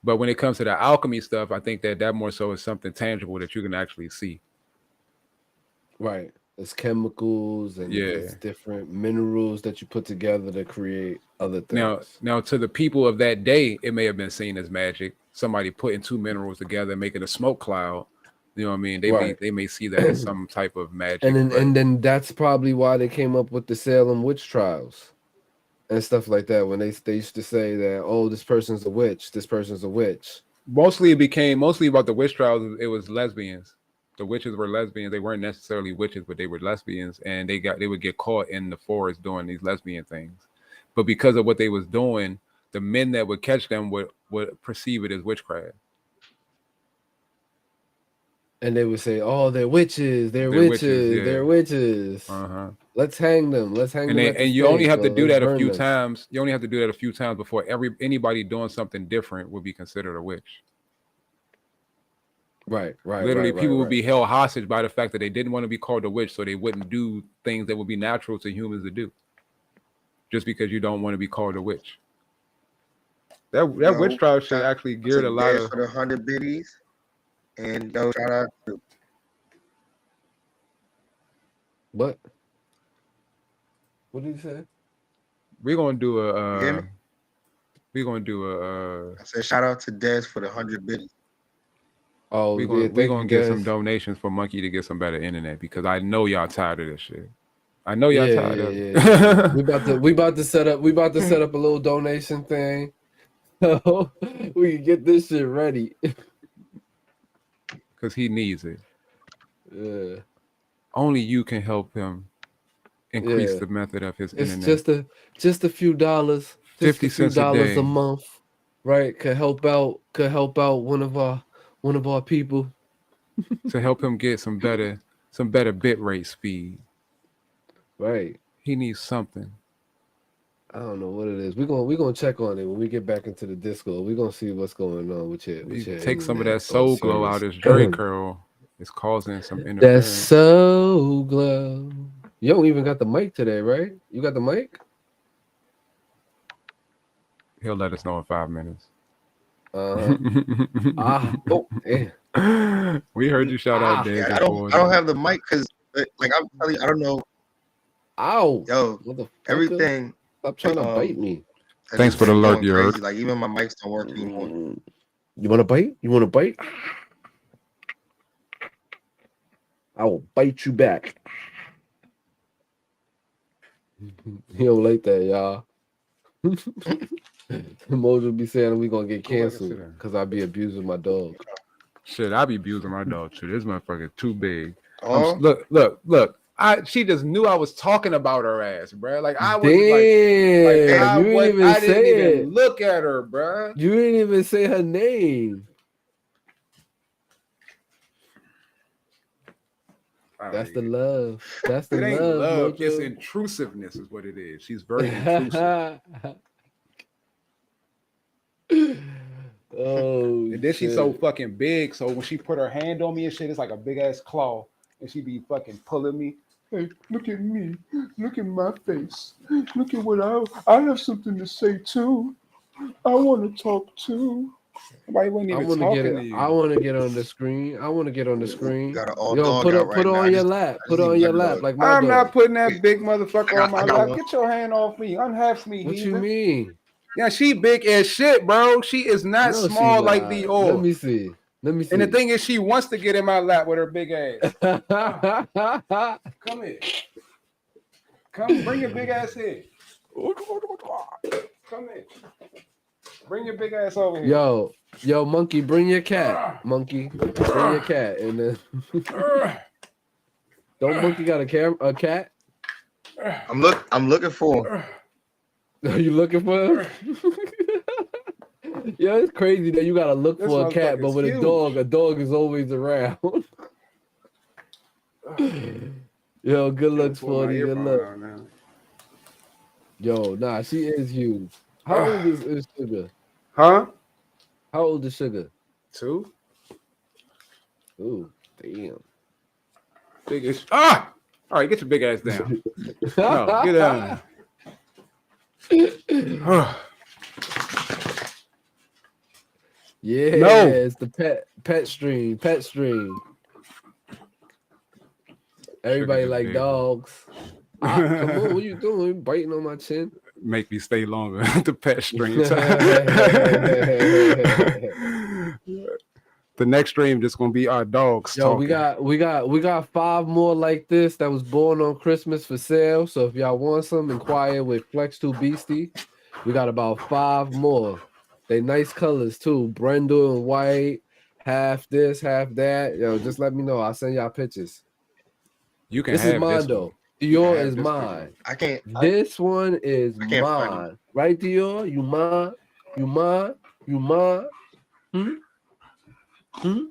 But when it comes to the alchemy stuff, I think that more so is something tangible that you can actually see. Right. It's chemicals and it's different minerals that you put together to create other things. Now, to the people of that day, it may have been seen as magic. Somebody putting two minerals together, making a smoke cloud. You know what I mean? They may see that as some type of magic. And then that's probably why they came up with the Salem witch trials and stuff like that. When they used to say that, oh, this person's a witch, this person's a witch. Mostly about the witch trials. It was lesbians. The witches were lesbians. They weren't necessarily witches, but they were lesbians, and they would get caught in the forest doing these lesbian things. But because of what they was doing, the men that would catch them would perceive it as witchcraft. And they would say, "Oh, they're witches. They're witches. They're witches. Let's hang them. Let's hang them." And you only have to do that a few times. You only have to do that a few times before anybody doing something different would be considered a witch. Right. Literally, people would be held hostage by the fact that they didn't want to be called a witch, so they wouldn't do things that would be natural to humans to do, just because you don't want to be called a witch. That witch trial shit actually geared a lot of for the 100 biddies. And shout out to what did you say? We're gonna do a I said shout out to Des for the 100 biddies. Oh, we're gonna get some donations for Monkey to get some better internet, because I know y'all tired of this shit. I know y'all tired of it. Yeah. we about to set up a little donation thing. So we can get this shit ready. Because he needs it. Yeah. Only you can help him increase the method of his internet. It's just a few dollars. 50 cents a day. A month. Right? Could help out one of our people. To help him get some better bit rate speed. Right. He needs something. I don't know what it is. We're gonna check on it when we get back into the Discord. We're gonna see what's going on with your take some of that soul glow out of Dre curl. It's causing some interference. That soul glow. You don't even got the mic today, right? You got the mic? He'll let us know in 5 minutes. We heard you shout out Dave. I don't have the mic because like I'm telling you, I don't know. Ow. Yo, everything. Stop trying to bite me. Thanks for the alert, you. Like even my mics don't work anymore. You want to bite? You want to bite? I will bite you back. He don't like that, y'all. Mojo be saying we gonna get canceled because I be abusing my dog. Shit, I be abusing my dog too. This motherfucker too big. Look. She just knew I was talking about her ass, bro. Like I was Damn, you didn't even I didn't say even it. look at her, bro. You didn't even say her name. That's the love. That's the It ain't love, love. Mojo. It's intrusiveness, is what it is. She's very intrusive. Oh, and then she's shit. so fucking big. So when she put her hand on me and shit, it's like a big ass claw, and she be fucking pulling me. Hey, look at me. Look at my face. Look at what I have something to say too. I want to talk too. Nobody wasn't even talking to you. I want to get on the screen. I want to get on the screen. Got an all Yo, dog put out it right now. on your lap. Put it on your lap like my I'm dog. not putting that big motherfucker on my lap. one. Get your hand off me. Unhafs me. What heathen. you mean? Yeah, she big as shit, bro. She is not No, she small like not. Thier. Let me see. And the thing is, she wants to get in my lap with her big ass. Come here. Come, bring your big ass here. Come here. Bring your big ass over here. Yo, monkey, bring your cat. Monkey, bring your cat. And then don't monkey got a cat? I'm looking for him. Are you looking for him? Yo, it's crazy that you gotta look for a cat, but with a dog is always around. Yo, good looks for you. Good luck. Yo, nah, she is huge. How old is Sugar? Huh? How old is Sugar? 2. Ooh, damn. Biggest. All right, get your big ass down. No, get down. Yeah, no. It's the pet stream. Everybody like dogs. Come on, what you doing? Biting on my chin? Make me stay longer. The pet stream. The next stream just gonna be our dogs. Yo, talking. we got 5 more like this that was born on Christmas for sale. So if y'all want some, inquire with Flex 2 Beastie. We got about 5 more. They nice colors too. Brendel and white, half this, half that. Yo, just let me know. I'll send y'all pictures. You can this have is mine this though. one. Dior is mine. I can't. This one is mine. Right, Dior? You mine? You mine? You mine? Hmm? Hmm?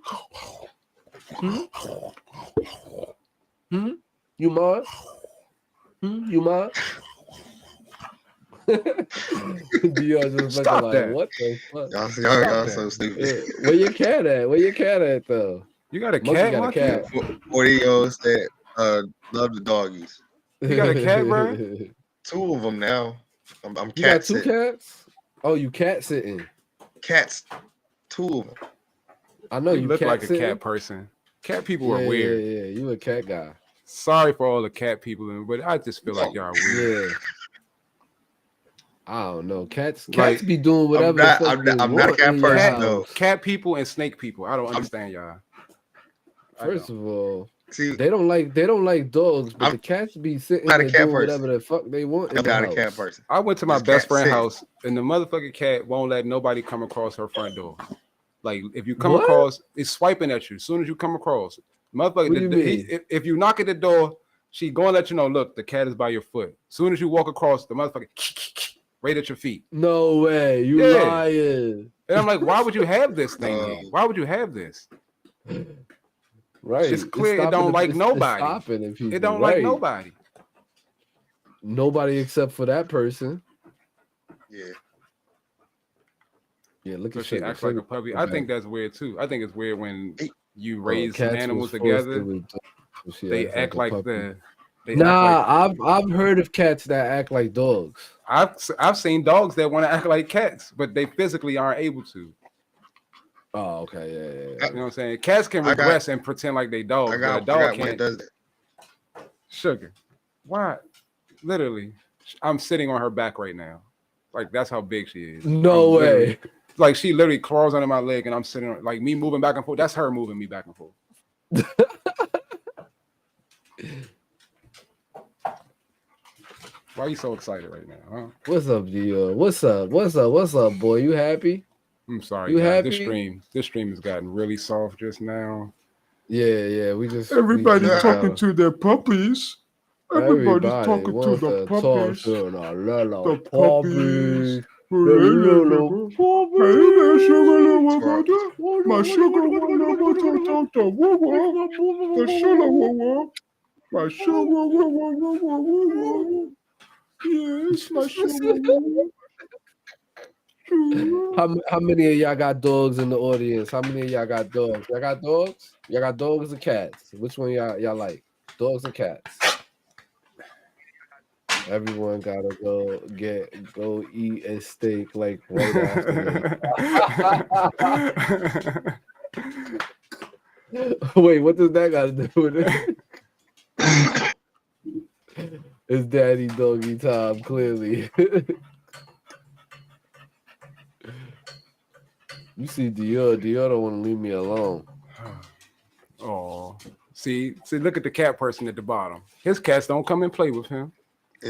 Hmm? Hmm? You mine? Hmm? You mine? Dior just looking like, what the fuck? Y'all so stupid. Where your cat at? Where your cat at though? You got a Monkey cat? got a cat. 40-year-olds that love the doggies. You got a cat, bro? 2 of them now. I'm You got 2 sitting. cats? Oh, you cat sitting. Cats. 2 of them. I know you look cat like sitting. a cat person. Cat people are weird. Yeah, you a cat guy. Sorry for all the cat people, but I just feel like y'all are weird. Yeah. I don't know. Cats be doing whatever. I'm not a cat person though. Cat people and snake people. I don't understand y'all. First of all, they don't like dogs, but the cats be sitting there doing whatever the fuck they want. I'm not a cat person. I went to my best friend's house, and the motherfucking cat won't let nobody come across her front door. Like if you come across, it's swiping at you as soon as you come across. Motherfucker, if you knock at the door, she gonna let you know. Look, the cat is by your foot. As soon as you walk across, the motherfucker right at your feet. No way, you lying. And I'm like, why would you have this thing? Why would you have this? Right. It's clear it don't like nobody. It don't like nobody. Nobody except for that person. Yeah. Yeah, look at she acts like a puppy. I think that's weird too. I think it's weird when you raise animals together. They act like I've heard of cats that act like dogs. I've seen dogs that want to act like cats, but they physically aren't able to. Oh, okay, yeah. You know what I'm saying? Cats can regress and pretend like they dogs, but a dog can't. Does that. Sugar, why? Literally, I'm sitting on her back right now. Like that's how big she is. No way. Like she literally crawls under my leg, and I'm sitting on, like me moving back and forth. That's her moving me back and forth. Why are you so excited right now? Huh? What's up, Gio? What's up, boy? You happy? I'm sorry. You guys. happy? This stream has gotten really soft just now. Yeah. We just Everybody's talking to their puppies. Everybody's talking to the puppies. The puppies. The little Hey there, sugar little brother. My sugar wanna go to talk to Wawa. The sugar Wawa. My sugar Wawa. Yes, my sugar Wawa. How many of y'all got dogs in the audience? How many of y'all got dogs? Y'all got dogs? Y'all got dogs or cats? Which one y'all like? Dogs or cats? Everyone gotta go eat a steak like right after this. Wait, what does that got to do with it? It's daddy doggy time, clearly. You see Thier don't want to leave me alone. Oh, see, look at the cat person at the bottom. His cats don't come and play with him.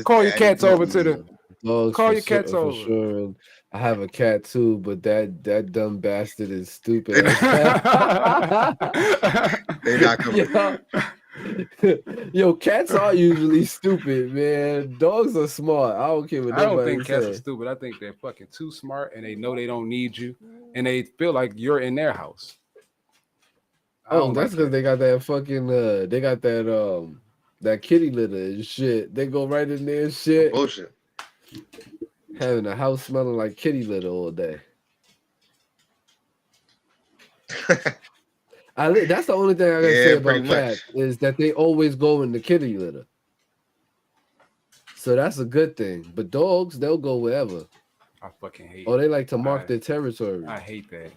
Call your cats over to the dogs. Call your cats over. For sure. And I have a cat too, but that dumb bastard is stupid. They're not coming. Yo, cats are usually stupid, man. Dogs are smart. I don't care what I don't nobody think cats say. are stupid. I think they're fucking too smart, and they know they don't need you, and they feel like you're in their house. Oh, that's because they got that fucking they got that kitty litter and shit. They go right in there and shit. Bullshit. Having a house smelling like kitty litter all day. That's the only thing I gotta say about cats is that they always go in the kitty litter. So that's a good thing. But dogs, they'll go wherever. I fucking hate. Oh, they like to mark their territory. I hate that.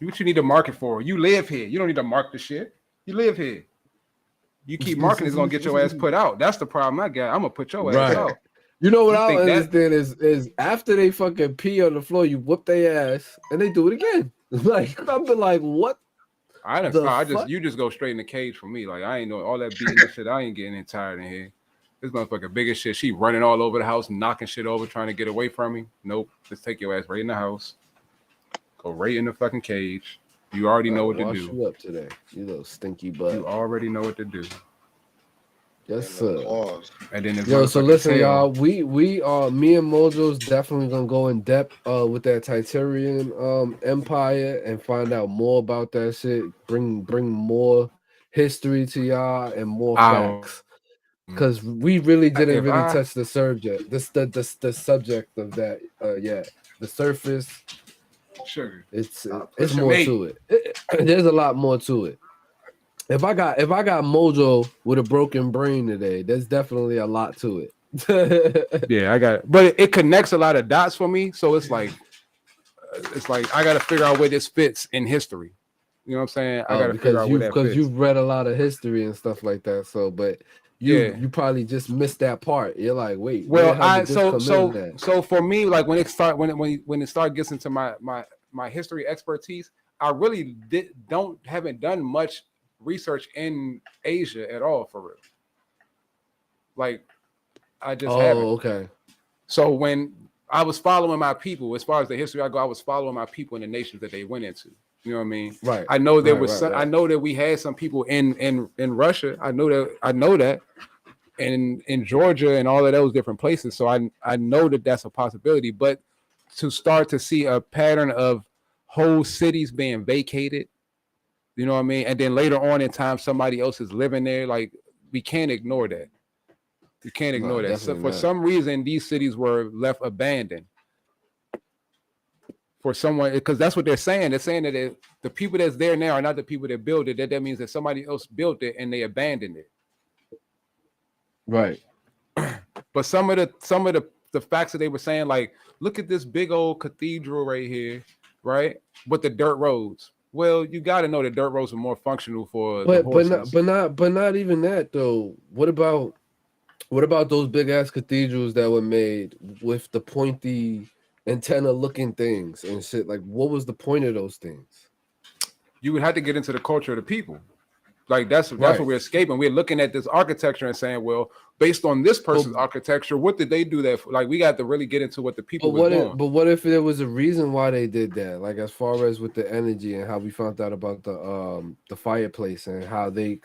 What you need to mark it for? You live here. You don't need to mark the shit. You live here. You keep marking, it's gonna get your ass put out. That's the problem I got. I'm gonna put your ass out. You know what I don't understand is after they fucking pee on the floor, you whoop their ass and they do it again. Like I've been like, what? You just go straight in the cage for me. Like I ain't know all that beating and shit. I ain't getting tired in here. This motherfucker big as shit. She running all over the house, knocking shit over, trying to get away from me. Nope. Just take your ass right in the house. Go right in the fucking cage. You already know what to wash do. You up today, you little stinky butt. You already know what to do. Yes, sir. And then so listen, y'all. We are me and Mojo's definitely gonna go in depth with that Titarian empire and find out more about that shit. Bring more history to y'all and more facts. Because we really didn't touch the subject. The subject of that yet. The surface. Sugar. It's more to it. There's a lot more to it. If I got Mojo with a broken brain today, there's definitely a lot to it. Yeah, I got it. But it connects a lot of dots for me. So it's like I got to figure out where this fits in history. You know what I'm saying? I got to figure out where that fits. Because you've read a lot of history and stuff like that. So, but you probably just missed that part. You're like, wait. Well, so for me, like when it gets into my history expertise, I really haven't done much research in Asia at all, for real. Like I just haven't. Okay. So when I was following my people, as far as the history I go, I was following my people in the nations that they went into. You know what I mean? Right. I know there was I know that we had some people in Russia. I know that. And in Georgia and all of those different places. So I know that that's a possibility. But to start to see a pattern of whole cities being vacated, you know what I mean? And then later on in time, somebody else is living there. Like, we can't ignore that. We can't ignore that. So for some reason, these cities were left abandoned. For someone, because that's what they're saying. They're saying that the people that's there now are not the people that built it. That means that somebody else built it and they abandoned it. Right. But some of the facts that they were saying, like, look at this big old cathedral right here, right? With the dirt roads. Well, you got to know that dirt roads are more functional for the horses. But not even that though. What about those big ass cathedrals that were made with the pointy antenna looking things and shit? Like, what was the point of those things? You would have to get into the culture of the people. Like that's what we're escaping. We're looking at this architecture and saying, well, based on this person's architecture, what did they do that for? Like we got to really get into what the people were doing. But what if there was a reason why they did that? Like as far as with the energy and how we found out about the fireplace and how they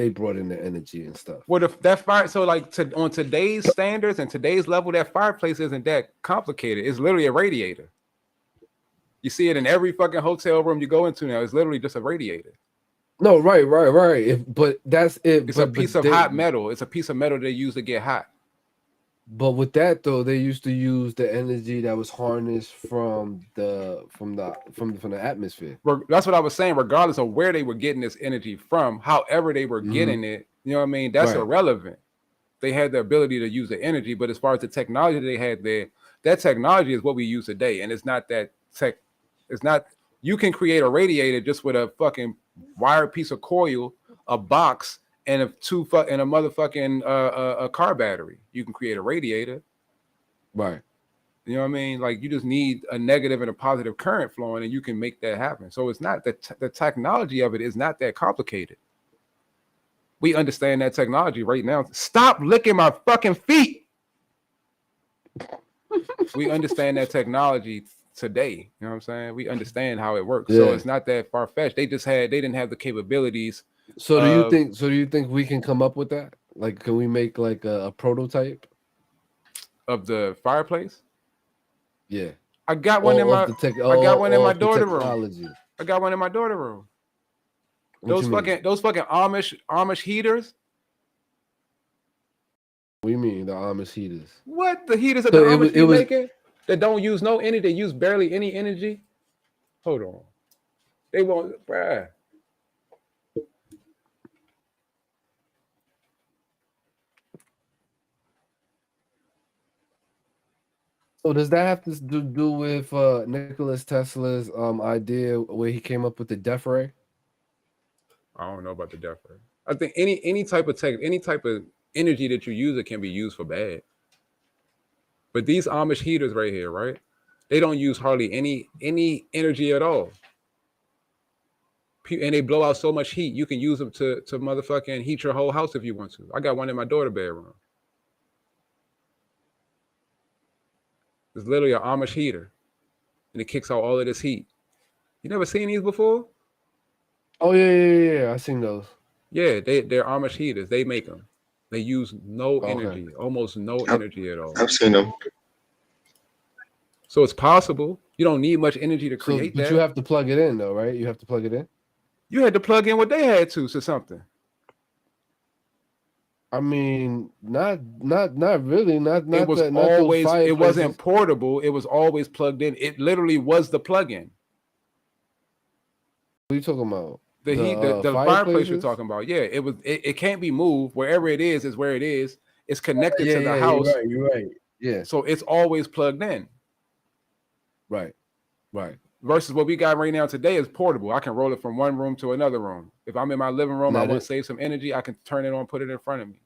brought in the energy and stuff. What if that fire? So like on today's standards and today's level, that fireplace isn't that complicated. It's literally a radiator. You see it in every fucking hotel room you go into now. It's literally just a radiator. No, right. But that's it. It's a piece of hot metal. It's a piece of metal they use to get hot. But with that though, they used to use the energy that was harnessed from the atmosphere. That's what I was saying. Regardless of where they were getting this energy from, however they were getting it, you know what I mean? That's irrelevant. They had the ability to use the energy, but as far as the technology they had there, that technology is what we use today, and it's not that tech. It's not. You can create a radiator just with a fucking wired piece of coil, a box, and a motherfucking a car battery. You can create a radiator. Right. You know what I mean? Like you just need a negative and a positive current flowing, and you can make that happen. So it's not the technology of it is not that complicated. We understand that technology right now. Stop licking my fucking feet. We understand that technology today. You know what I'm saying? We understand how it works. So it's not that far-fetched. They didn't have the capabilities. So do you think we can come up with that? Like, can we make like a prototype of the fireplace? Yeah. I got one in my daughter room. I got one in my daughter room. Those fucking Amish heaters. What do you mean the Amish heaters? What the heaters that the Amish be making? That don't use no energy. They use barely any energy. Hold on. They won't, bruh. So does that have to do with Nikola Tesla's idea where he came up with the death ray? I don't know about the death ray. I think any type of energy that you use, it can be used for bad. But these Amish heaters right here, right? They don't use hardly any energy at all. And they blow out so much heat, you can use them to motherfucking heat your whole house if you want to. I got one in my daughter's bedroom. It's literally an Amish heater. And it kicks out all of this heat. You never seen these before? Oh, yeah. I seen those. Yeah, they're Amish heaters. They make them. They use no energy, almost no energy at all. I've seen them. So it's possible. You don't need much energy to create that. But you have to plug it in, though, right? You have to plug it in. You had to plug in what they had to something. I mean, not really. Not it was always. It wasn't portable. It was always plugged in. It literally was the plug-in. What are you talking about? The fireplace you're talking about. Yeah, it was. It can't be moved. Wherever it is where it is. It's connected to the house. You're right. Yeah. So it's always plugged in. Right. Versus what we got right now today is portable. I can roll it from one room to another room. If I'm in my living room, I want to save some energy. I can turn it on, put it in front of me.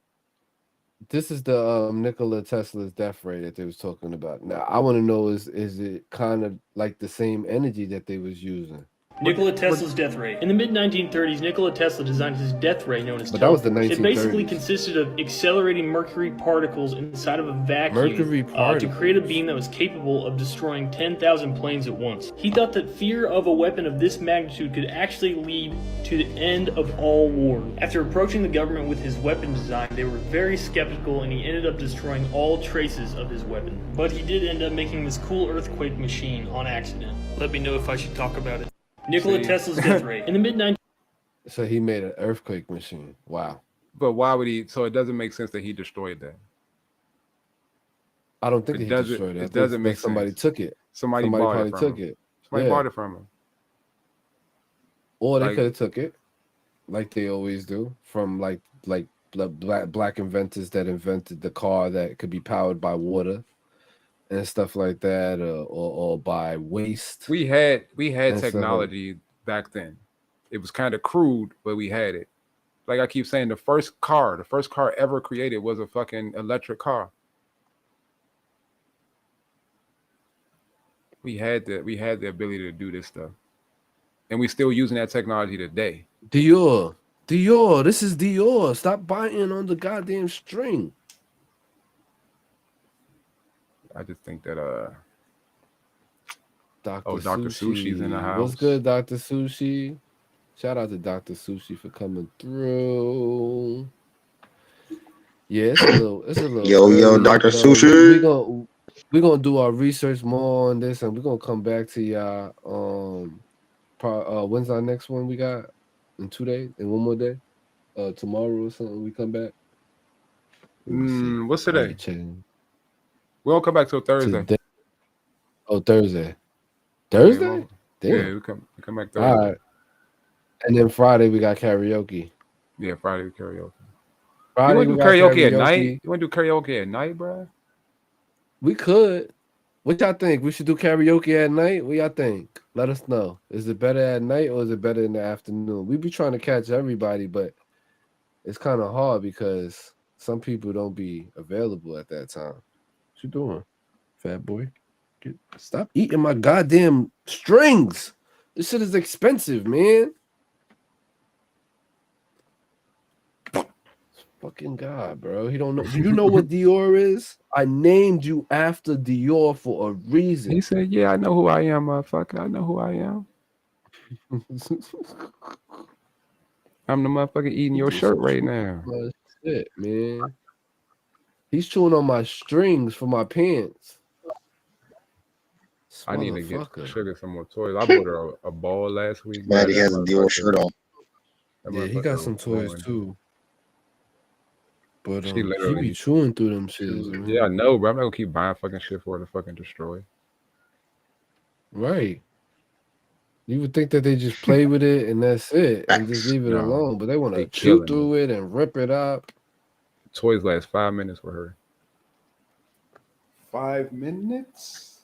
This is the Nikola Tesla's death ray that they was talking about. Now I want to know is it kind of like the same energy that they was using? Nikola Tesla's death ray. In the mid-1930s, Nikola Tesla designed his death ray known as But that was the 1930s. It basically consisted of accelerating mercury particles inside of a vacuum to create a beam that was capable of destroying 10,000 planes at once. He thought that fear of a weapon of this magnitude could actually lead to the end of all war. After approaching the government with his weapon design, they were very skeptical and he ended up destroying all traces of his weapon. But he did end up making this cool earthquake machine on accident. Let me know if I should talk about it. Nikola Tesla's death ray. In the mid-1930s. So he made an earthquake machine. Wow. But why would he? So it doesn't make sense that he destroyed that. I don't think he destroyed it. It doesn't make sense. Somebody took it. Somebody probably took it. Somebody bought it from him. Or they could have took it, like they always do, from like black inventors that invented the car that could be powered by water. And stuff like that, or by waste. We had technology back then. It was kind of crude, but we had it. Like I keep saying, the first car ever created was a fucking electric car. We had the ability to do this stuff, and we're still using that technology today. Thier, Dior, this is Dior. Stop biting on the goddamn string. I just think that Dr. Dr. Sushi's in the house. What's good, Dr. Sushi? Shout out to Dr. Sushi for coming through. Yeah, it's a little Yo, Dr. Sushi. We're gonna do our research more on this, and we're gonna come back to y'all. When's our next one we got? In 2 days? In one more day? Tomorrow or something we come back? What's today? We won't come back till Thursday. Today. Oh, Thursday. Thursday? Yeah, we come back Thursday. All right. And then Friday we got karaoke. Yeah, Friday karaoke. Friday you want to we do got karaoke at night? You want to do karaoke at night, bro? We could. What y'all think? We should do karaoke at night? What y'all think? Let us know. Is it better at night or is it better in the afternoon? We be trying to catch everybody, but it's kind of hard because some people don't be available at that time. What you doing, fat boy? Stop eating my goddamn strings. This shit is expensive, man. Fucking God, bro. He don't know. Do you know what Dior is? I named you after Dior for a reason. He said, yeah, I know who I am, motherfucker. I know who I am. I'm the motherfucker eating your shirt right now. Shit, man. He's chewing on my strings for my pants. I need to get Sugar some more toys. I bought her a ball last week. Man, he has a Dior shirt on. Yeah, he got some toys too. But she he be chewing through them shits. Man. Yeah, I know, bro. I'm not gonna keep buying fucking shit for her to fucking destroy. Right. You would think that they just play with it and that's it and just leave it alone, but they want to chew through it and rip it up. Toys last 5 minutes with her. 5 minutes?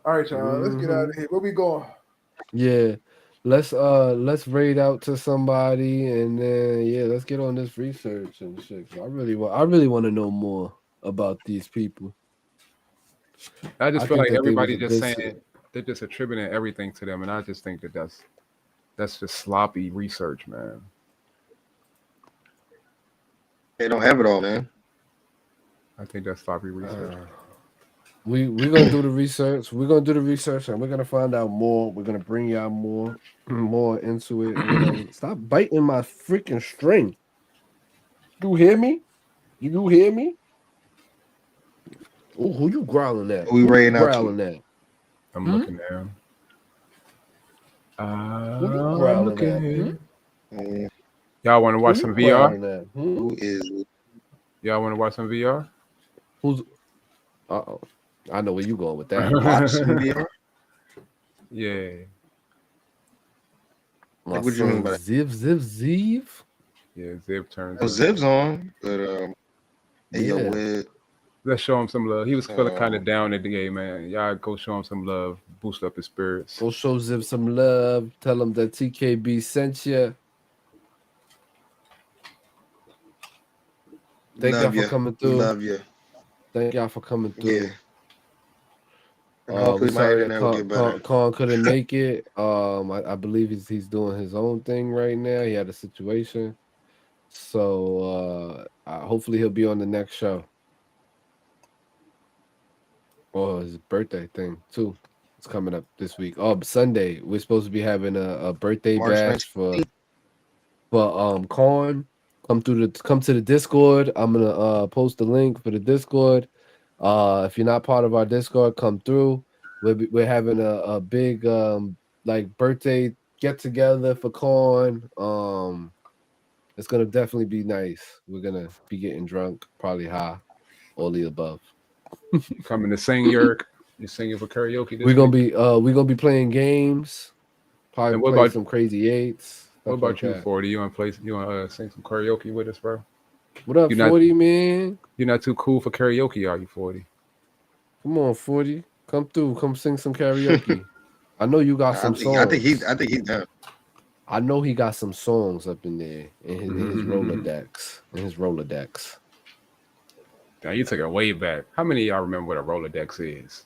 All right, y'all. Let's get out of here. Where we going? Yeah. Let's raid out to somebody and then let's get on this research and shit. I really want to know more about these people. I just feel like everybody just saying they're just attributing everything to them, and I just think that that's just sloppy research, man. They don't have it all, man. I think that's sloppy research. We're gonna do the research. We're gonna do the research, and we're gonna find out more. We're gonna bring y'all more into it. Stop biting my freaking string. You hear me? You hear me? Oh, who you growling at? We raiding out growling at? I'm looking down. Who you growling at? Y'all want to watch some VR? Who is? Y'all want to watch some VR? Who's? I know where you going with that. Watch some VR? Yeah. Like, what do you mean by that? Ziv? Yeah, Ziv turns. Oh, Ziv's on, but let's show him some love. He was feeling kind of down at the game, man. Y'all go show him some love, boost up his spirits. Go show Ziv some love. Tell him that TKB sent you. Thank y'all for coming through. Love you. Thank y'all for coming through. Yeah. Hopefully my internet will get better. Khan couldn't make it. I believe he's doing his own thing right now. He had a situation. So hopefully he'll be on the next show. Oh, his birthday thing too. It's coming up this week. Oh, Sunday. We're supposed to be having a birthday bash for Khan. Come to the Discord. I'm gonna post the link for the Discord. If you're not part of our Discord, come through. We're having a big like birthday get together for Khan. It's gonna definitely be nice. We're gonna be getting drunk, probably high, all the above. Coming to sing, Yerk. You singing for karaoke? We're gonna be playing games. Probably play some Crazy Eights. What about you, 40? You want to sing some karaoke with us, bro? What up, 40, man? You're not too cool for karaoke, are you, 40? Come on, 40. Come through. Come sing some karaoke. I know you got some songs. I think he's done. I know he got some songs up in there in his Rolodex. In his Rolodex. Now you took it way back. How many of y'all remember what a Rolodex is?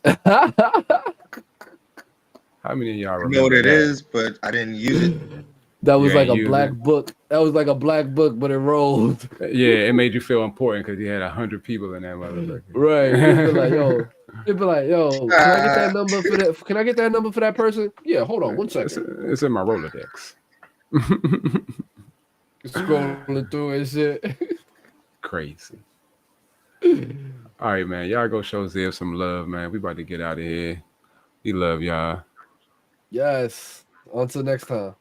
How many of y'all remember? I know what it is, but I didn't use it. That was like a black book. That was like a black book, but it rolled. Yeah, it made you feel important because you had 100 people in that motherfucker. Right. It'd be like, yo, can I get that number for that? Can I get that number for that person? Yeah, hold on 1 second. It's in my Rolodex. Scrolling through and shit. Crazy. All right, man. Y'all go show Ziv some love, man. We about to get out of here. We love y'all. Yes. Until next time.